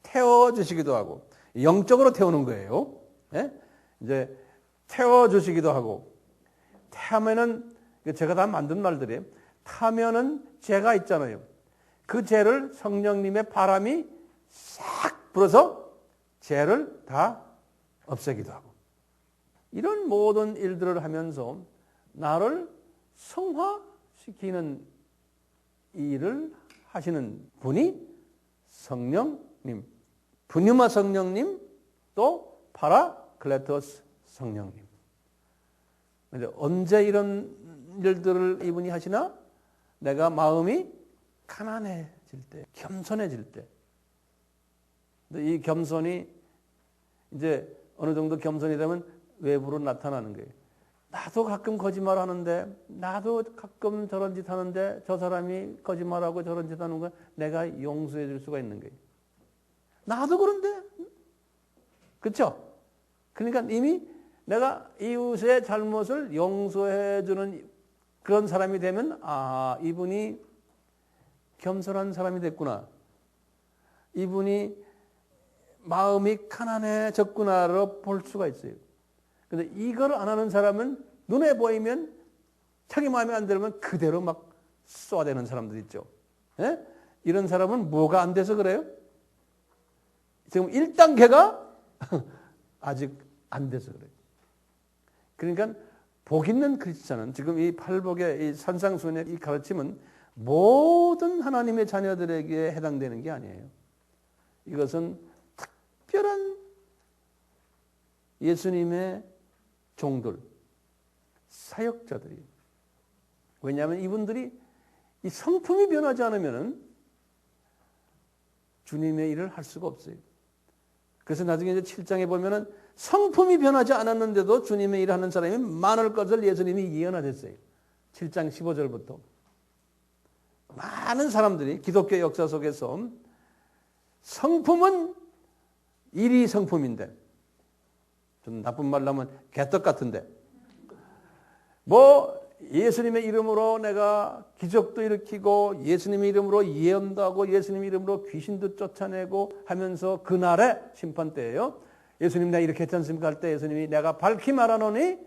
태워주시기도 하고 영적으로 태우는 거예요. 예? 이제 태워주시기도 하고 타면은 제가 다 만든 말들이에요. 타면은 재가 있잖아요. 그 재를 성령님의 바람이 싹 불어서 재를 다 없애기도 하고 이런 모든 일들을 하면서 나를 성화시키는 일을 하시는 분이 성령님, 분유마 성령님, 또 파라클레토스 성령님. 근데 언제 이런 일들을 이분이 하시나? 내가 마음이 가난해질 때, 겸손해질 때. 근데 이 겸손이 이제 어느 정도 겸손이 되면 외부로 나타나는 거예요. 나도 가끔 거짓말하는데, 나도 가끔 저런 짓 하는데 저 사람이 거짓말하고 저런 짓 하는 거 내가 용서해 줄 수가 있는 거예요. 나도 그런데, 그렇죠? 그러니까 이미 내가 이웃의 잘못을 용서해 주는 그런 사람이 되면 아, 이분이 겸손한 사람이 됐구나. 이분이 마음이 가난해졌구나로 볼 수가 있어요. 근데 이걸 안 하는 사람은 눈에 보이면 자기 마음에 안 들면 그대로 막 쏘아대는 사람들 있죠. 예? 이런 사람은 뭐가 안 돼서 그래요? 지금 1단계가 아직 안 돼서 그래요. 그러니까 복 있는 크리스찬은 지금 이 팔복의 이 산상수훈의 이 가르침은 모든 하나님의 자녀들에게 해당되는 게 아니에요. 이것은 특별한 예수님의 종들, 사역자들이. 왜냐하면 이분들이 이 성품이 변하지 않으면 주님의 일을 할 수가 없어요. 그래서 나중에 이제 7장에 보면은 성품이 변하지 않았는데도 주님의 일을 하는 사람이 많을 것을 예수님이 예언하셨어요. 7장 15절부터. 많은 사람들이 기독교 역사 속에서 성품은 일이 성품인데 좀 나쁜 말로 하면 개떡 같은데 뭐 예수님의 이름으로 내가 기적도 일으키고 예수님의 이름으로 예언도 하고 예수님의 이름으로 귀신도 쫓아내고 하면서 그날의 심판 때예요. 예수님 내가 이렇게 했지 않습니까? 할 때 예수님이 내가 밝히 말하노니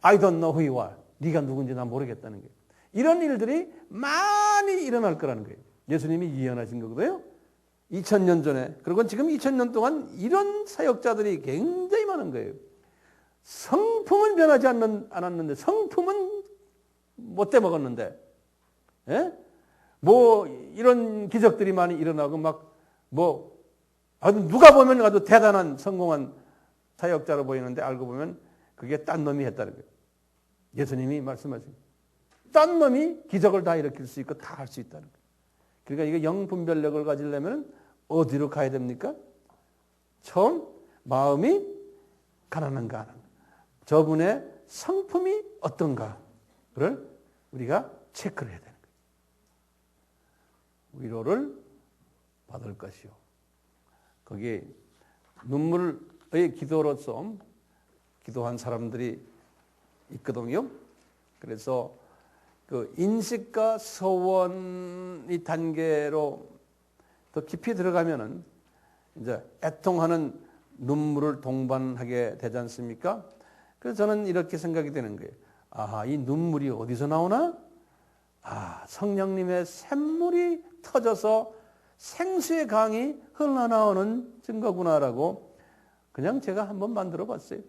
I don't know who you are. 네가 누군지 난 모르겠다는 거예요. 이런 일들이 많이 일어날 거라는 거예요. 예수님이 예언하신 거거든요. 2000년 전에. 그리고 지금 2000년 동안 이런 사역자들이 굉장히 많은 거예요. 성품은 변하지 않았는데 성품은 못돼 먹었는데, 예? 뭐 이런 기적들이 많이 일어나고 뭐 아주 누가 보면 아주 대단한 성공한 사역자로 보이는데 알고 보면 그게 딴 놈이 했다는 거예요. 예수님이 말씀하신 딴 놈이 기적을 다 일으킬 수 있고 다 할 수 있다는 거예요. 그러니까 이게 영분별력을 가지려면 어디로 가야 됩니까? 처음 마음이 가난한가 하는 저분의 성품이 어떤가를 우리가 체크를 해야 되는 거예요. 위로를 받을 것이요. 거기 눈물의 기도로서 기도한 사람들이 있거든요. 그래서 그 인식과 서원의 단계로 더 깊이 들어가면은 이제 애통하는 눈물을 동반하게 되지 않습니까? 그래서 저는 이렇게 생각이 되는 거예요. 아하, 이 눈물이 어디서 나오나? 아, 성령님의 샘물이 터져서 생수의 강이 흘러나오는 증거구나라고 그냥 제가 한번 만들어 봤어요.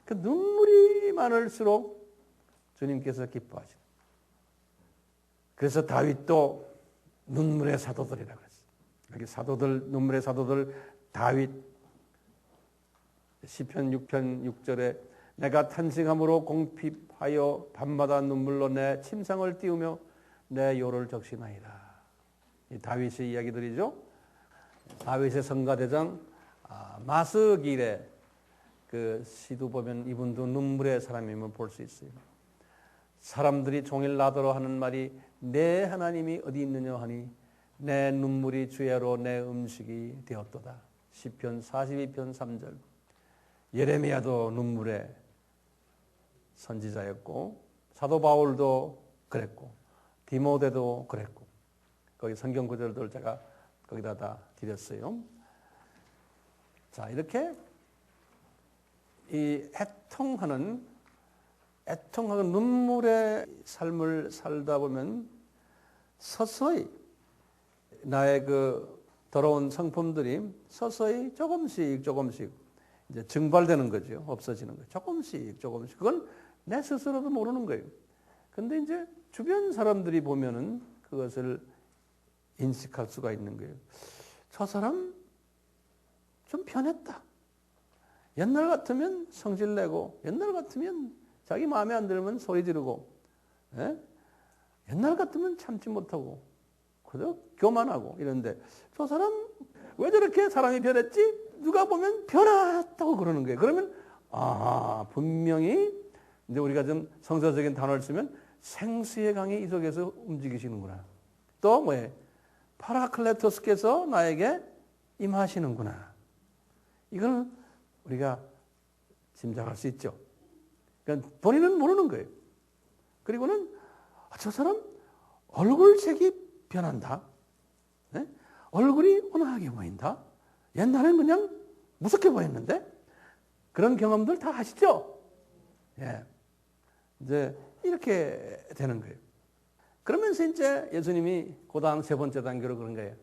그 눈물이 많을수록 주님께서 기뻐하시죠. 그래서 다윗도 눈물의 사도들이라고 했어요. 여기 사도들, 눈물의 사도들, 다윗 시편 6편 6절에 내가 탄식함으로 공핍하여 밤마다 눈물로 내 침상을 띄우며 내 요를 적시나이다. 이 다윗의 이야기들이죠. 다윗의 성가대장 마스길의 그 시도 보면 이분도 눈물의 사람임을 볼 수 있어요. 사람들이 종일 나더러 하는 말이 내 하나님이 어디 있느냐 하니 내 눈물이 주야로 내 음식이 되었도다. 시편 42편 3절. 예레미야도 눈물의 선지자였고 사도 바울도 그랬고 디모데도 그랬고 거기 성경 구절들 제가 거기다 다 드렸어요. 자, 이렇게 이 애통하고 눈물의 삶을 살다 보면 서서히 나의 그 더러운 성품들이 서서히 조금씩 이제 증발되는 거죠. 없어지는 거예요. 조금씩. 그건 내 스스로도 모르는 거예요. 근데 이제 주변 사람들이 보면은 그것을 인식할 수가 있는 거예요. 저 사람 좀 변했다. 옛날 같으면 성질내고, 옛날 같으면 자기 마음에 안 들면 소리 지르고, 예? 옛날 같으면 참지 못하고, 그저 교만하고 이런데 저 사람 왜 저렇게 사람이 변했지? 누가 보면 변했다고 그러는 거예요. 그러면 분명히 이제 우리가 좀 성서적인 단어를 쓰면 생수의 강이 이 속에서 움직이시는구나. 또 뭐예요? 파라클레토스께서 나에게 임하시는구나. 이거는 우리가 짐작할 수 있죠. 그러니까 본인은 모르는 거예요. 그리고는 저 사람 얼굴색이 변한다. 네? 얼굴이 온화하게 보인다. 옛날엔 그냥 무섭게 보였는데 그런 경험들 다 하시죠? 예. 이제 이렇게 되는 거예요. 그러면서 이제 예수님이 그 다음 세 번째 단계로 그런 거예요.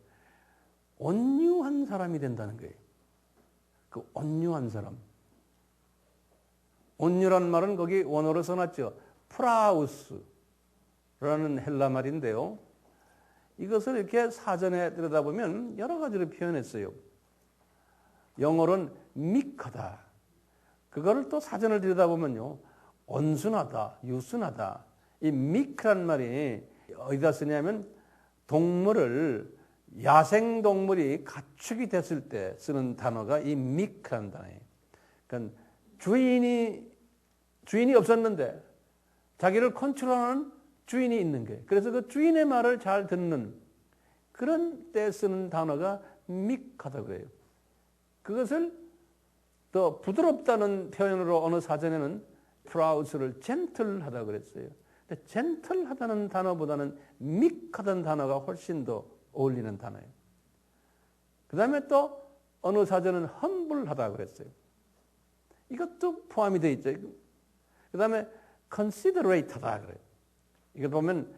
온유한 사람이 된다는 거예요. 그 온유한 사람. 온유란 말은 거기 원어로 써놨죠. 프라우스라는 헬라 말인데요. 이것을 이렇게 사전에 들여다보면 여러 가지로 표현했어요. 영어로는 meek하다. 그거를 또 사전을 들여다보면요. 온순하다, 유순하다. 이 meek란 말이 어디다 쓰냐면 동물을 야생동물이 가축이 됐을 때 쓰는 단어가 이 meek란 단어예요. 그러니까 주인이 없었는데 자기를 컨트롤하는 주인이 있는 거예요. 그래서 그 주인의 말을 잘 듣는 그런 때 쓰는 단어가 meek하다고 해요. 그것을 더 부드럽다는 표현으로 어느 사전에는 프라우스를 젠틀하다 그랬어요. 근데 젠틀하다는 단어보다는 믹하다는 단어가 훨씬 더 어울리는 단어예요. 그 다음에 또 어느 사전은 험블하다 그랬어요. 이것도 포함이 되어 있죠. 그 다음에 considerate하다 그래요. 이거 보면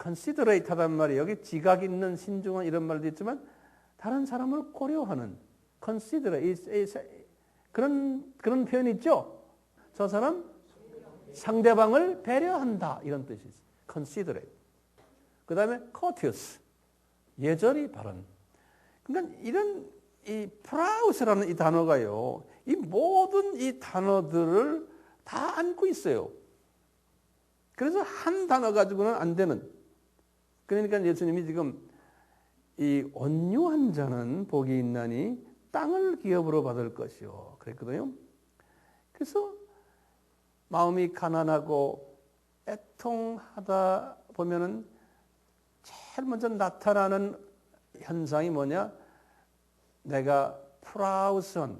considerate하다는 말이 여기 지각 있는 신중한 이런 말도 있지만 다른 사람을 고려하는 considerate 그런 표현이 있죠. 저 사람 상대방을 배려한다 이런 뜻이 있어요. considerate. 그 다음에 courteous 예절이 바른. 그러니까 이런 이 프라우스라는 이 단어가요. 이 모든 이 단어들을 다 안고 있어요. 그래서 한 단어 가지고는 안 되는. 그러니까 예수님이 지금 이 온유한 자는 복이 있나니 땅을 기업으로 받을 것이요. 그랬거든요. 그래서 마음이 가난하고 애통하다 보면은 제일 먼저 나타나는 현상이 뭐냐? 내가 프라우스한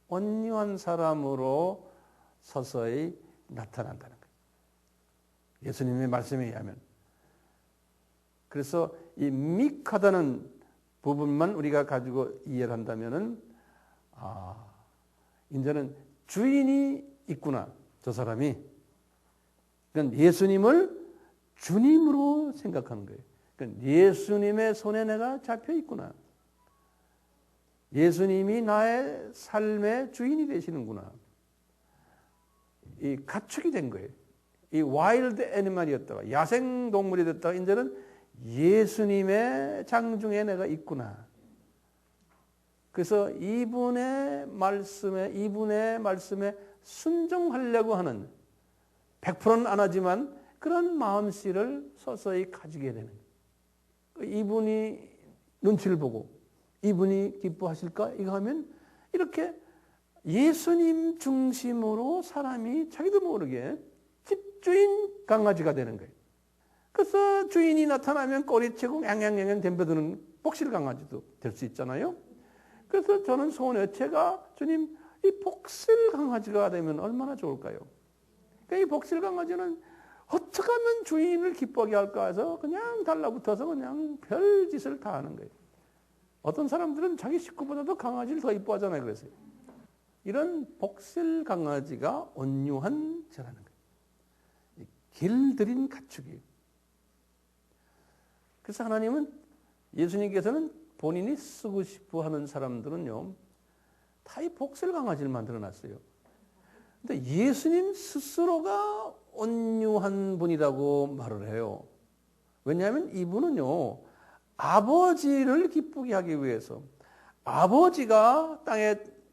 온유한 사람으로 서서히 나타난다는 거예요. 예수님의 말씀에 의하면. 그래서 이 믹하다는 부분만 우리가 가지고 이해를 한다면은 이제는 주인이 있구나. 저 사람이. 그러니까 예수님을 주님으로 생각하는 거예요. 그러니까 예수님의 손에 내가 잡혀 있구나. 예수님이 나의 삶의 주인이 되시는구나. 이 가축이 된 거예요. 이 와일드 애니멀이었다가 야생 동물이 됐다가 이제는 예수님의 장중에 내가 있구나. 그래서 이분의 말씀에 순종하려고 하는 100%는 안 하지만 그런 마음씨를 서서히 가지게 되는 거예요. 이분이 눈치를 보고 이분이 기뻐하실까? 이거 하면 이렇게 예수님 중심으로 사람이 자기도 모르게 집주인 강아지가 되는 거예요. 그래서 주인이 나타나면 꼬리채고 냥냥냥냥 덤벼드는 복실 강아지도 될 수 있잖아요. 그래서 저는 소원해요. 제가 주님 이 복실 강아지가 되면 얼마나 좋을까요? 그러니까 이 복실 강아지는 어떻게 하면 주인을 기뻐하게 할까 해서 그냥 달라붙어서 그냥 별짓을 다 하는 거예요. 어떤 사람들은 자기 식구보다도 강아지를 더 이뻐하잖아요. 그래서 이런 복실 강아지가 온유한 자라는 거예요. 길들인 가축이에요. 그래서 하나님은 예수님께서는 본인이 쓰고 싶어 하는 사람들은요, 다 이 복실 강아지를 만들어 놨어요. 근데 예수님 스스로가 온유한 분이라고 말을 해요. 왜냐하면 이분은요, 아버지를 기쁘게 하기 위해서 아버지가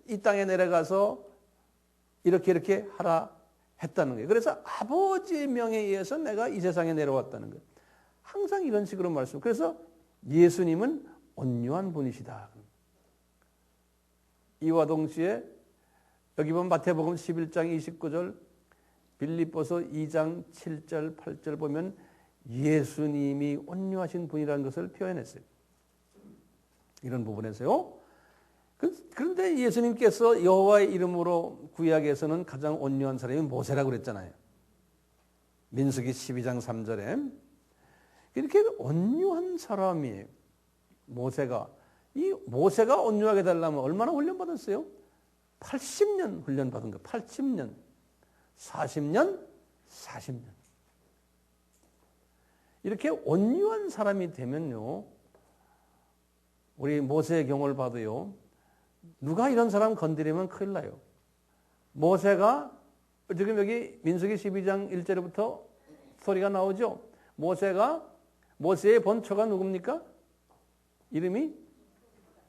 이 땅에 내려가서 이렇게 하라 했다는 거예요. 그래서 아버지의 명에 의해서 내가 이 세상에 내려왔다는 거예요. 항상 이런 식으로 말씀. 그래서 예수님은 온유한 분이시다. 이와 동시에 여기 보면 마태복음 11장 29절, 빌립보서 2장 7절, 8절 보면 예수님이 온유하신 분이라는 것을 표현했어요. 이런 부분에서요. 그런데 예수님께서 여호와의 이름으로 구약에서는 가장 온유한 사람이 모세라고 그랬잖아요. 민수기 12장 3절에 이렇게 온유한 사람이 모세가 온유하게 되려면 얼마나 훈련받았어요? 80년 훈련받은 거예요. 80년, 40년, 40년. 이렇게 온유한 사람이 되면요, 우리 모세의 경우를 봐도요, 누가 이런 사람 건드리면 큰일 나요. 모세가 지금 여기 민수기 12장 1절부터 소리가 나오죠. 모세의 본처가 누굽니까? 이름이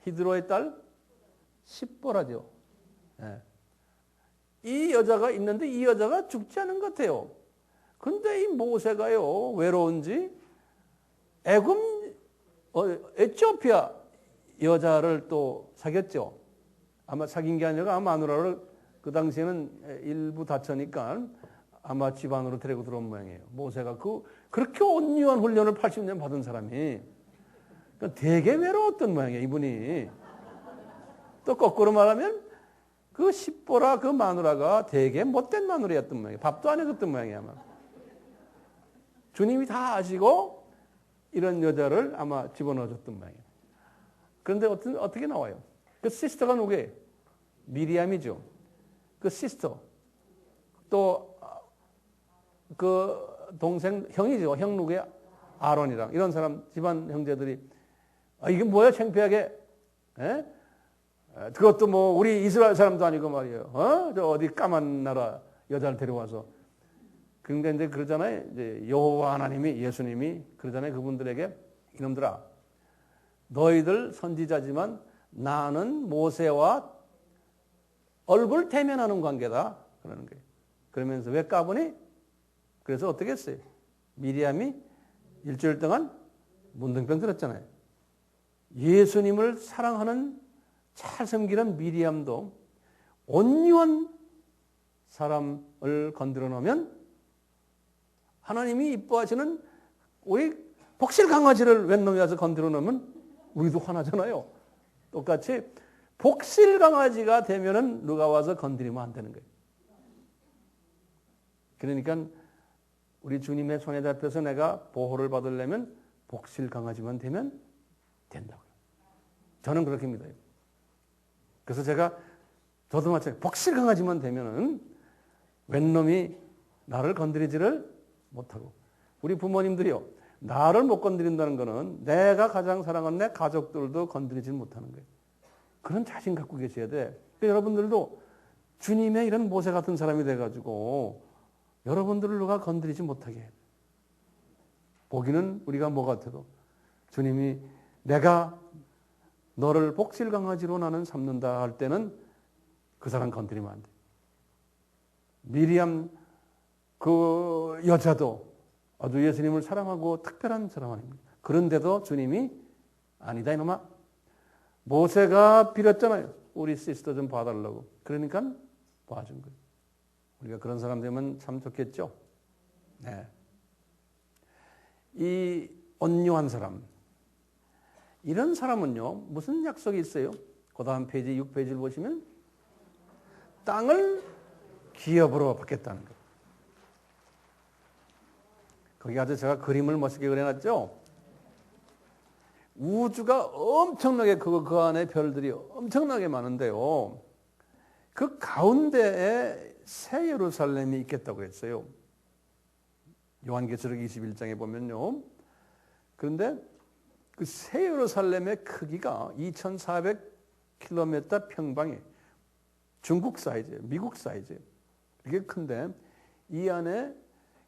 히드로의 딸 십보라죠. 네. 이 여자가 있는데 이 여자가 죽지 않은 것 같아요. 근데 이 모세가요, 외로운지 에티오피아 여자를 또 사귀었죠. 아마 사귄 게 아니라 마누라를 그 당시에는 일부 다쳐니까 아마 집 안으로 데리고 들어온 모양이에요. 모세가 그렇게 온유한 훈련을 80년 받은 사람이 되게 외로웠던 모양이에요, 이분이. 또 거꾸로 말하면 그 십보라 그 마누라가 되게 못된 마누라였던 모양이에요. 밥도 안 해줬던 모양이야 아마. 주님이 다 아시고 이런 여자를 아마 집어넣어줬던 모양이에요. 그런데 어떻게 나와요? 그 시스터가 누구예요? 미리암이죠. 그 시스터. 또 그 동생 형이죠. 형 누구야? 아론이랑 이런 사람 집안 형제들이 이게 뭐야 창피하게? 에? 그것도 뭐 우리 이스라엘 사람도 아니고 말이에요. 저 어디 까만 나라 여자를 데려와서. 그러니까 이제 그러잖아요. 이제 여호와 하나님이 예수님이 그러잖아요. 그분들에게 이놈들아, 너희들 선지자지만 나는 모세와 얼굴 대면하는 관계다. 그러는 거예요. 그러면서 왜 까보니? 그래서 어떻게 했어요? 미리암이 일주일 동안 문둥병 들었잖아요. 예수님을 사랑하는 잘 섬기는 미리암도 온유한 사람을 건드려 놓으면 하나님이 이뻐하시는 우리 복실 강아지를 웬 놈이 와서 건드려 놓으면 우리도 화나잖아요. 똑같이 복실 강아지가 되면은 누가 와서 건드리면 안 되는 거예요. 그러니까 우리 주님의 손에 잡혀서 내가 보호를 받으려면 복실 강아지만 되면 된다고요. 저는 그렇게 믿어요. 그래서 저도 마찬가지로 복실 강아지만 되면은 웬 놈이 나를 건드리지를 못하고, 우리 부모님들이요, 나를 못 건드린다는 거는 내가 가장 사랑하는 내 가족들도 건드리지 못하는 거예요. 그런 자신 갖고 계셔야 돼. 그러니까 여러분들도 주님의 이런 모세 같은 사람이 돼가지고 여러분들을 누가 건드리지 못하게 해요. 보기는 우리가 뭐 같아도 주님이 내가 너를 복실 강아지로 나는 삼는다 할 때는 그 사람 건드리면 안 돼. 미리암 그 여자도 아주 예수님을 사랑하고 특별한 사람 아닙니까? 그런데도 주님이 아니다 이놈아, 모세가 빌었잖아요. 우리 시스터 좀 봐달라고. 그러니까 봐준 거예요. 우리가 그런 사람 되면 참 좋겠죠. 네. 이 온유한 사람, 이런 사람은요 무슨 약속이 있어요? 그 다음 페이지 6페이지를 보시면 땅을 기업으로 받겠다는 거예요. 거기 아주 제가 그림을 멋있게 그려놨죠. 우주가 엄청나게 그 안에 별들이 엄청나게 많은데요, 그 가운데에 새 예루살렘이 있겠다고 했어요. 요한계시록 21장에 보면요. 그런데 그 새 예루살렘의 크기가 2,400km 평방이 중국 사이즈예요. 미국 사이즈예요. 이게 큰데 이 안에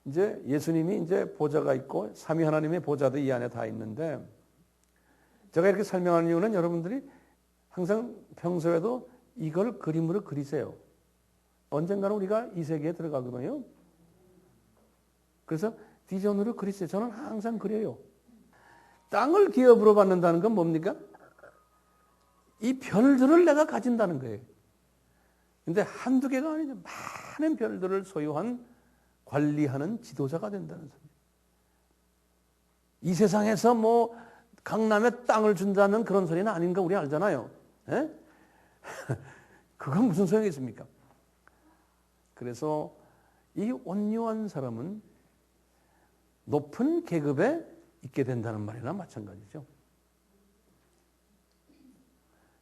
이제 예수님이 이제 보좌가 있고 삼위 하나님의 보좌도 이 안에 다 있는데, 제가 이렇게 설명하는 이유는 여러분들이 항상 평소에도 이걸 그림으로 그리세요. 언젠가는 우리가 이 세계에 들어가거든요. 그래서 비전으로 그리세요. 저는 항상 그래요. 땅을 기업으로 받는다는 건 뭡니까? 이 별들을 내가 가진다는 거예요. 근데 한두 개가 아니죠. 많은 별들을 소유한 관리하는 지도자가 된다는 소리예요. 이 세상에서 뭐 강남에 땅을 준다는 그런 소리는 아닌 거 우리 알잖아요. 에? 그건 무슨 소용이 있습니까? 그래서 이 온유한 사람은 높은 계급에 있게 된다는 말이나 마찬가지죠.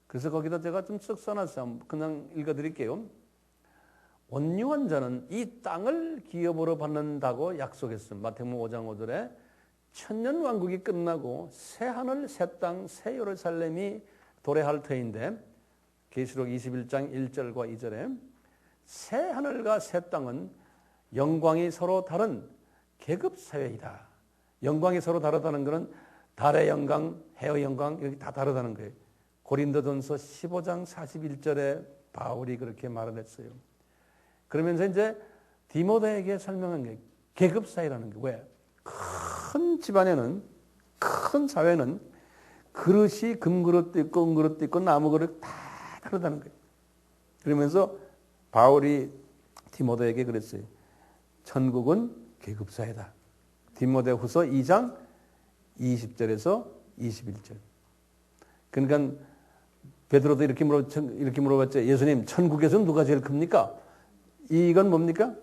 그래서 거기다 제가 좀 쓱 써놨어요. 그냥 읽어드릴게요. 온유한 자는 이 땅을 기업으로 받는다고 약속했습니다. 마태복음 5장 5절에 천년 왕국이 끝나고 새 하늘, 새 땅, 새 예루살렘이 도래할 터인데, 계시록 21장 1절과 2절에 새 하늘과 새 땅은 영광이 서로 다른 계급 사회이다. 영광이 서로 다르다는 것은 달의 영광, 해의 영광 이렇게 다 다르다는 거예요. 고린도전서 15장 41절에 바울이 그렇게 말을 했어요. 그러면서 이제 디모데에게 설명한 게 계급 사회라는 게, 왜? 큰 집안에는, 큰 사회는 그릇이 금그릇도 있고 은그릇도 있고 나무 그릇 다 다르다는 거예요. 그러면서 바울이 디모데에게 그랬어요. 천국은 계급 사회다. 디모데후서 2장 20절에서 21절. 그러니까 베드로도 이렇게 물어봤죠. 예수님, 천국에서는 누가 제일 큽니까? 이건 뭡니까?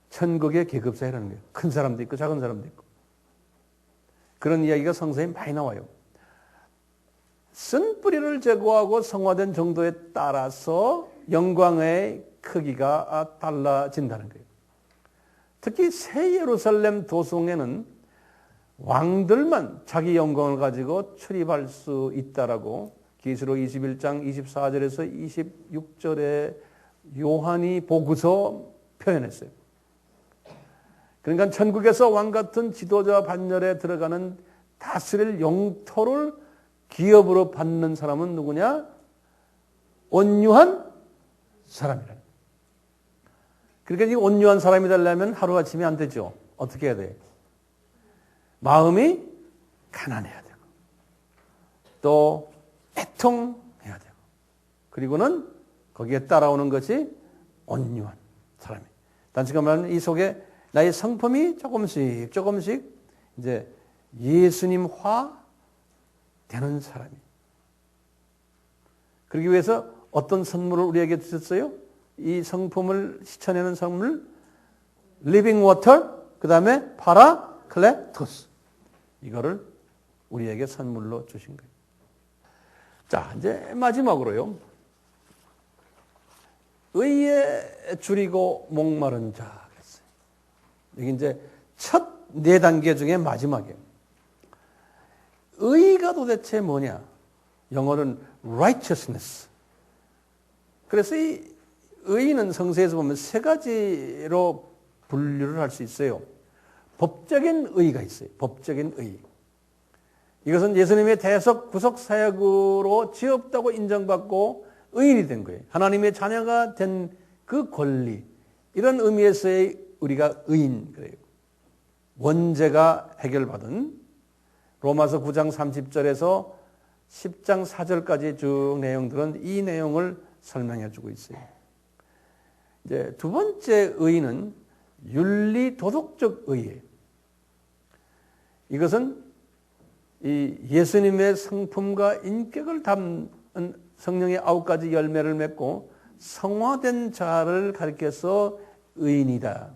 천국의 계급사회라는 거예요. 큰 사람도 있고 작은 사람도 있고. 그런 이야기가 성서에 많이 나와요. 쓴뿌리를 제거하고 성화된 정도에 따라서 영광의 크기가 달라진다는 거예요. 특히 새 예루살렘 도성에는 왕들만 자기 영광을 가지고 출입할 수 있다라고 계시록 21장 24절에서 26절에 요한이 보고서 표현했어요. 그러니까 천국에서 왕 같은 지도자 반열에 들어가는 다스릴 영토를 기업으로 받는 사람은 누구냐? 온유한 사람이라. 그러니까 이 온유한 사람이 되려면 하루아침에 안 되죠. 어떻게 해야 돼? 마음이 가난해야 되고 또 애통해야 되고 그리고는 거기에 따라오는 것이 온유한 사람이. 단순히 말하면 이 속에 나의 성품이 조금씩 이제 예수님화 되는 사람이. 그러기 위해서 어떤 선물을 우리에게 주셨어요? 이 성품을 씻어내는 선물, 리빙 워터, 그 다음에 파라클레토스. 이거를 우리에게 선물로 주신 거예요. 자, 이제 마지막으로요. 의에 줄이고 목마른 자. 여기 이제 첫 네 단계 중에 마지막이에요. 의가 도대체 뭐냐? 영어는 righteousness. 그래서 이 의는 성서에서 보면 세 가지로 분류를 할 수 있어요. 법적인 의가 있어요. 법적인 의. 이것은 예수님의 대속 구속 사역으로 죄 없다고 인정받고 의인이 된 거예요. 하나님의 자녀가 된 그 권리. 이런 의미에서의 우리가 의인 그래요. 원죄가 해결받은 로마서 9장 30절에서 10장 4절까지 쭉 내용들은 이 내용을 설명해 주고 있어요. 이제 두 번째 의는 윤리 도덕적 의예요. 이것은 이 예수님의 성품과 인격을 담은 성령의 9가지 열매를 맺고 성화된 자를 가리켜서 의인이다.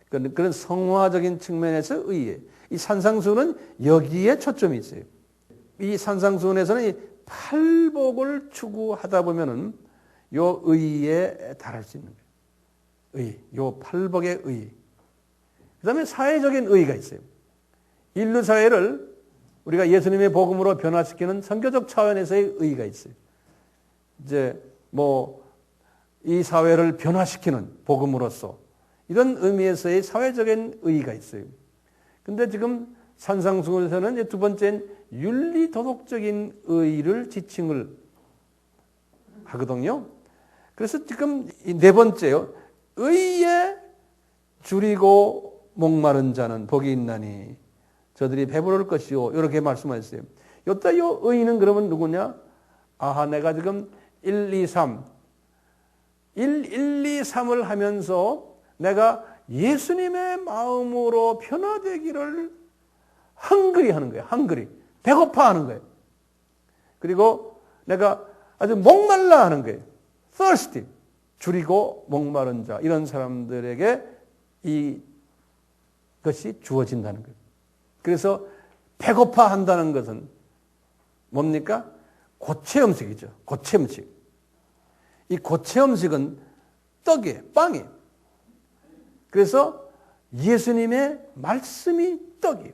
그런 성화적인 측면에서 의예요. 이 산상수훈은 여기에 초점이 있어요. 이 산상수훈에서는 이 팔복을 추구하다 보면은 요 의에 달할 수 있는 거예요. 의, 요 팔복의 의. 그 다음에 사회적인 의가 있어요. 인류 사회를 우리가 예수님의 복음으로 변화시키는 선교적 차원에서의 의가 있어요. 이제 이 사회를 변화시키는 복음으로서 이런 의미에서의 사회적인 의의가 있어요. 근데 지금 산상수훈에서는 두 번째는 윤리 도덕적인 의의를 지칭을 하거든요. 그래서 지금 이 네 번째요. 의에 줄이고 목마른 자는 복이 있나니 저들이 배부를 것이요. 이렇게 말씀하셨어요. 요따 요 의의는 그러면 누구냐? 아하, 내가 지금 1, 2, 3 1, 2, 3을 하면서 내가 예수님의 마음으로 변화되기를 헝그리 하는 거예요. 헝그리. 배고파하는 거예요. 그리고 내가 아주 목말라 하는 거예요. thirsty. 줄이고 목마른 자. 이런 사람들에게 이것이 주어진다는 거예요. 그래서 배고파한다는 것은 뭡니까? 고체 음식이죠. 고체 음식. 이 고체 음식은 떡이에요. 빵이에요. 그래서 예수님의 말씀이 떡이에요.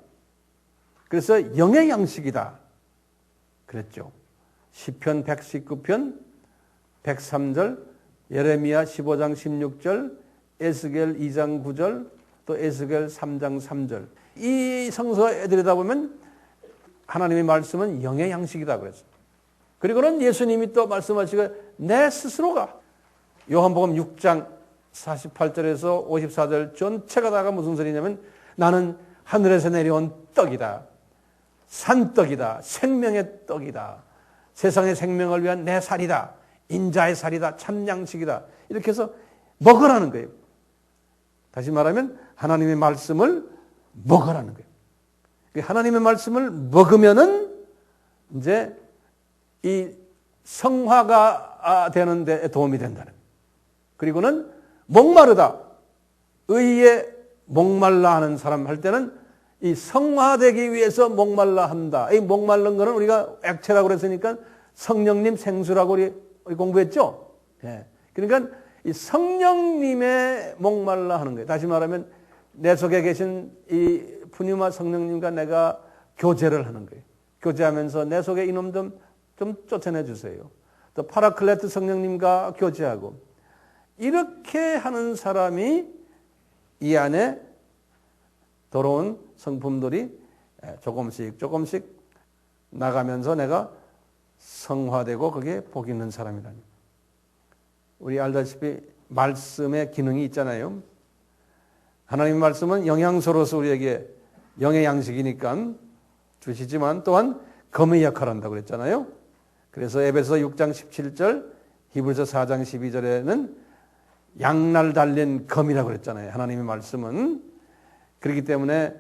그래서 영의 양식이다. 그랬죠. 시편 119편 103절, 예레미야 15장 16절, 에스겔 2장 9절, 또 에스겔 3장 3절. 이 성서에 들여다보면 하나님의 말씀은 영의 양식이다 그랬어요. 그리고는 예수님이 또 말씀하시고 내 스스로가 요한복음 6장 48절에서 54절 전체가 다가 무슨 소리냐면 나는 하늘에서 내려온 떡이다. 산떡이다. 생명의 떡이다. 세상의 생명을 위한 내 살이다. 인자의 살이다. 참 양식이다. 이렇게 해서 먹으라는 거예요. 다시 말하면 하나님의 말씀을 먹으라는 거예요. 하나님의 말씀을 먹으면은 이제 이 성화가 되는 데 도움이 된다는. 그리고는 목마르다. 의에 목말라 하는 사람 할 때는 이 성화되기 위해서 목말라 한다. 이 목말른 거는 우리가 액체라고 그랬으니까 성령님 생수라고 우리 공부했죠. 예. 그러니까 이 성령님의 목말라 하는 거예요. 다시 말하면 내 속에 계신 이 푸뉴마 성령님과 내가 교제를 하는 거예요. 교제하면서 내 속에 이놈 좀 쫓아내 주세요. 또 파라클레트 성령님과 교제하고 이렇게 하는 사람이 이 안에 들어온 성품들이 조금씩 나가면서 내가 성화되고 그게 복 있는 사람이라니. 우리 알다시피 말씀의 기능이 있잖아요. 하나님의 말씀은 영양소로서 우리에게 영의 양식이니까 주시지만 또한 검의 역할을 한다고 그랬잖아요. 그래서 에베소 6장 17절, 히브리서 4장 12절에는 양날 달린 검이라고 그랬잖아요. 하나님의 말씀은. 그렇기 때문에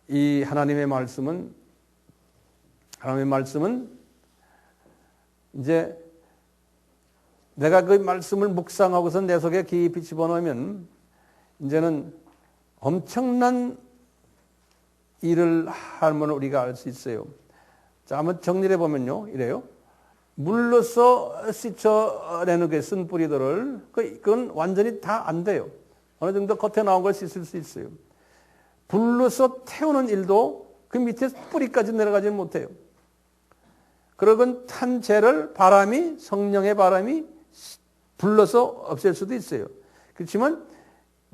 이 하나님의 말씀은 이제 내가 그 말씀을 묵상하고서 내 속에 깊이 집어넣으면 이제는 엄청난 일을 하면 우리가 알 수 있어요. 자, 한번 정리해 보면요. 이래요. 물로서 씻어내는 그 쓴 뿌리들을 그건 완전히 다 안 돼요. 어느 정도 겉에 나온 걸 씻을 수 있어요. 불로서 태우는 일도 그 밑에 뿌리까지 내려가지 못해요. 그러건 탄 재를 성령의 바람이 불러서 없앨 수도 있어요. 그렇지만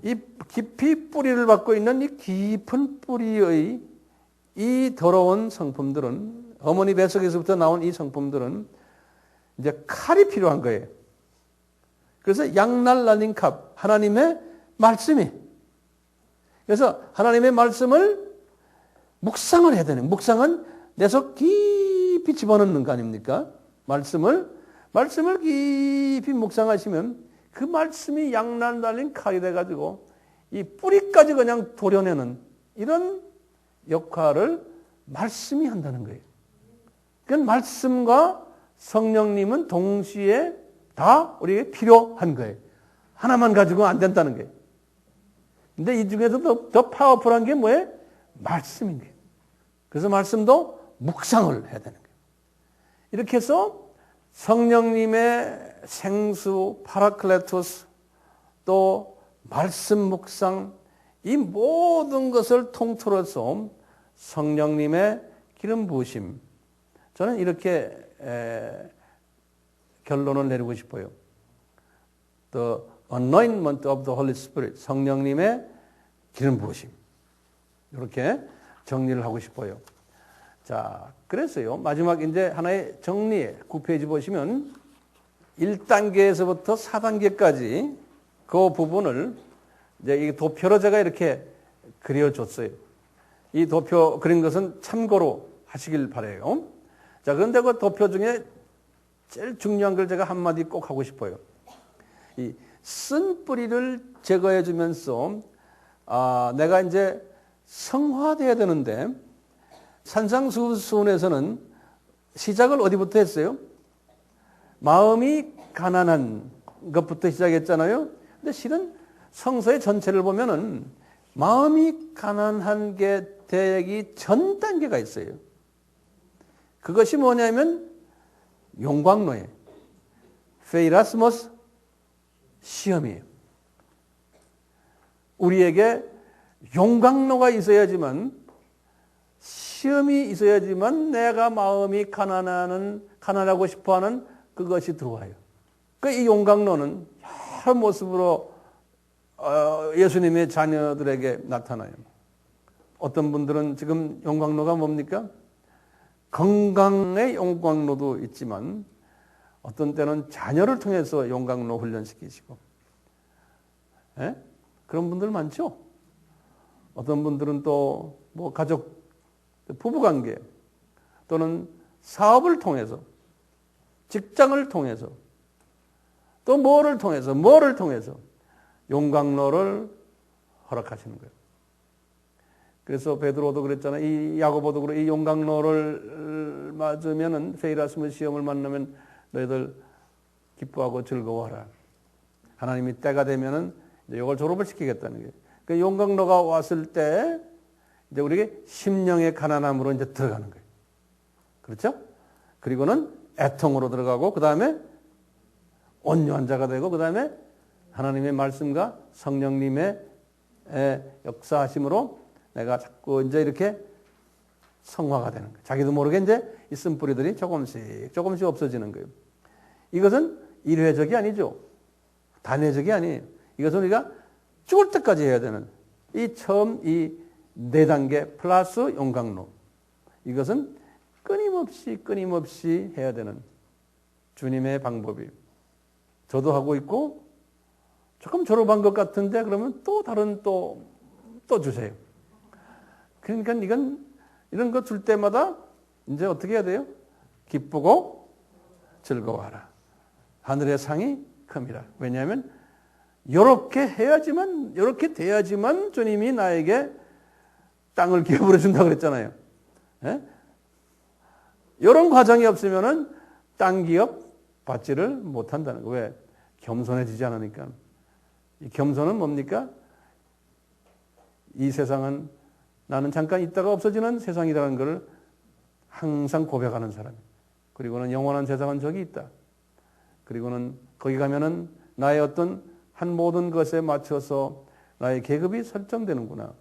이 깊이 뿌리를 받고 있는 이 깊은 뿌리의 이 더러운 성품들은, 어머니 뱃속에서부터 나온 이 성품들은 이제 칼이 필요한 거예요. 그래서 양날 날린 칼, 하나님의 말씀이. 그래서 하나님의 말씀을 묵상을 해야 되는, 묵상은 내 속 깊이 집어넣는 거 아닙니까? 말씀을 깊이 묵상하시면 그 말씀이 양날 달린 칼이 돼가지고 이 뿌리까지 그냥 도려내는 이런 역할을 말씀이 한다는 거예요. 그러니까 말씀과 성령님은 동시에 다 우리에게 필요한 거예요. 하나만 가지고 안 된다는 거예요. 근데 이 중에서도 더 파워풀한 게 뭐예요? 말씀인 거예요. 그래서 말씀도 묵상을 해야 되는 거예요. 이렇게 해서 성령님의 생수, 파라클레토스, 또 말씀 묵상, 이 모든 것을 통틀어서 성령님의 기름 부으심. 저는 이렇게 결론을 내리고 싶어요. The anointment of the Holy Spirit. 성령님의 기름 부으심. 이렇게 정리를 하고 싶어요. 자, 그래서요. 마지막 이제 하나의 정리, 9페이지 보시면 1단계에서부터 4단계까지 그 부분을 이제 이 도표로 제가 이렇게 그려줬어요. 이 도표 그린 것은 참고로 하시길 바라요. 자, 그런데 그 도표 중에 제일 중요한 걸 제가 한마디 꼭 하고 싶어요. 이 쓴 뿌리를 제거해 주면서 내가 이제 성화돼야 되는데 산상수훈에서는 시작을 어디부터 했어요? 마음이 가난한 것부터 시작했잖아요. 근데 실은 성서의 전체를 보면은 마음이 가난한 게 되기 전 단계가 있어요. 그것이 뭐냐면 용광로예요. 페이라스모스 시험이에요. 우리에게 용광로가 있어야지만, 시험이 있어야지만 내가 마음이 가난하고 싶어하는 그것이 들어와요. 이 용광로는 여러 모습으로 예수님의 자녀들에게 나타나요. 어떤 분들은 지금 용광로가 뭡니까? 건강의 용광로도 있지만 어떤 때는 자녀를 통해서 용광로 훈련시키시고, 그런 분들 많죠. 어떤 분들은 또 뭐 가족, 부부관계 또는 사업을 통해서, 직장을 통해서, 또 뭐를 통해서 용광로를 허락하시는 거예요. 그래서 베드로도 그랬잖아요. 이 야고보도 그래. 이 용광로를 맞으면은, 페이라스모 시험을 만나면 너희들 기뻐하고 즐거워하라. 하나님이 때가 되면은 이걸 졸업을 시키겠다는 거예요. 그 용광로가 왔을 때 이제 우리에게 심령의 가난함으로 이제 들어가는 거예요. 그렇죠? 그리고는 애통으로 들어가고 그 다음에 온유한 자가 되고 그 다음에 하나님의 말씀과 성령님의 역사하심으로 내가 자꾸 이제 이렇게 성화가 되는 거예요. 자기도 모르게 이제 이 쓴뿌리들이 조금씩 없어지는 거예요. 이것은 일회적이 아니죠. 단회적이 아니에요. 이것은 우리가 죽을 때까지 해야 되는 이 처음 이 4단계 플러스 용광로. 이것은 끊임없이 해야 되는 주님의 방법이에요. 저도 하고 있고 조금 졸업한 것 같은데 그러면 또 다른 또 주세요. 그러니까 이런 거 줄 때마다 이제 어떻게 해야 돼요? 기쁘고 즐거워하라. 하늘의 상이 큽니다. 왜냐하면 이렇게 돼야지만 주님이 나에게 땅을 기업으로 준다고 그랬잖아요. 이런 과정이 없으면은 땅 기업 받지를 못한다는 거예요. 왜? 겸손해지지 않으니까. 이 겸손은 뭡니까? 이 세상은 나는 잠깐 있다가 없어지는 세상이라는 것을 항상 고백하는 사람. 그리고는 영원한 세상은 저기 있다. 그리고는 거기 가면은 나의 어떤 한 모든 것에 맞춰서 나의 계급이 설정되는구나.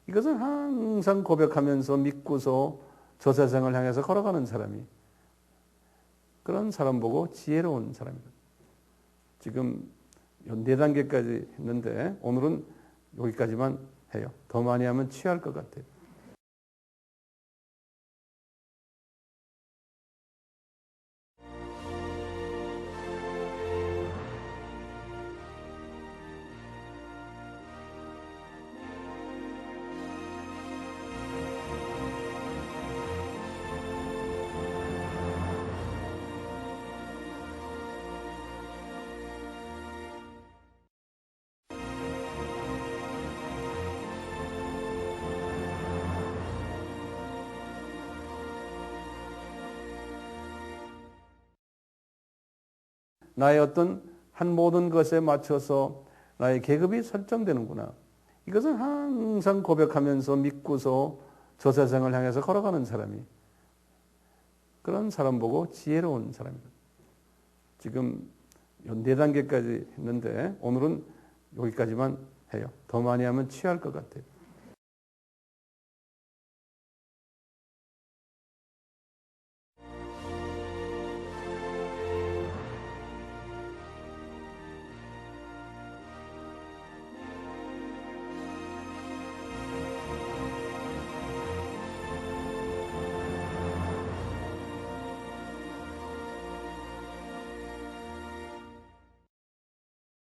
이것을 항상 고백하면서 믿고서 저 세상을 향해서 걸어가는 사람이 그런 사람 보고 지혜로운 사람입니다. 지금 4단계까지 했는데 오늘은 여기까지만 해요. 더 많이 하면 취할 것 같아요. 나의 어떤 한 모든 것에 맞춰서 나의 계급이 설정되는구나. 이것을 항상 고백하면서 믿고서 저 세상을 향해서 걸어가는 사람이 그런 사람 보고 지혜로운 사람입니다. 지금 4단계까지 했는데 오늘은 여기까지만 해요. 더 많이 하면 취할 것 같아요.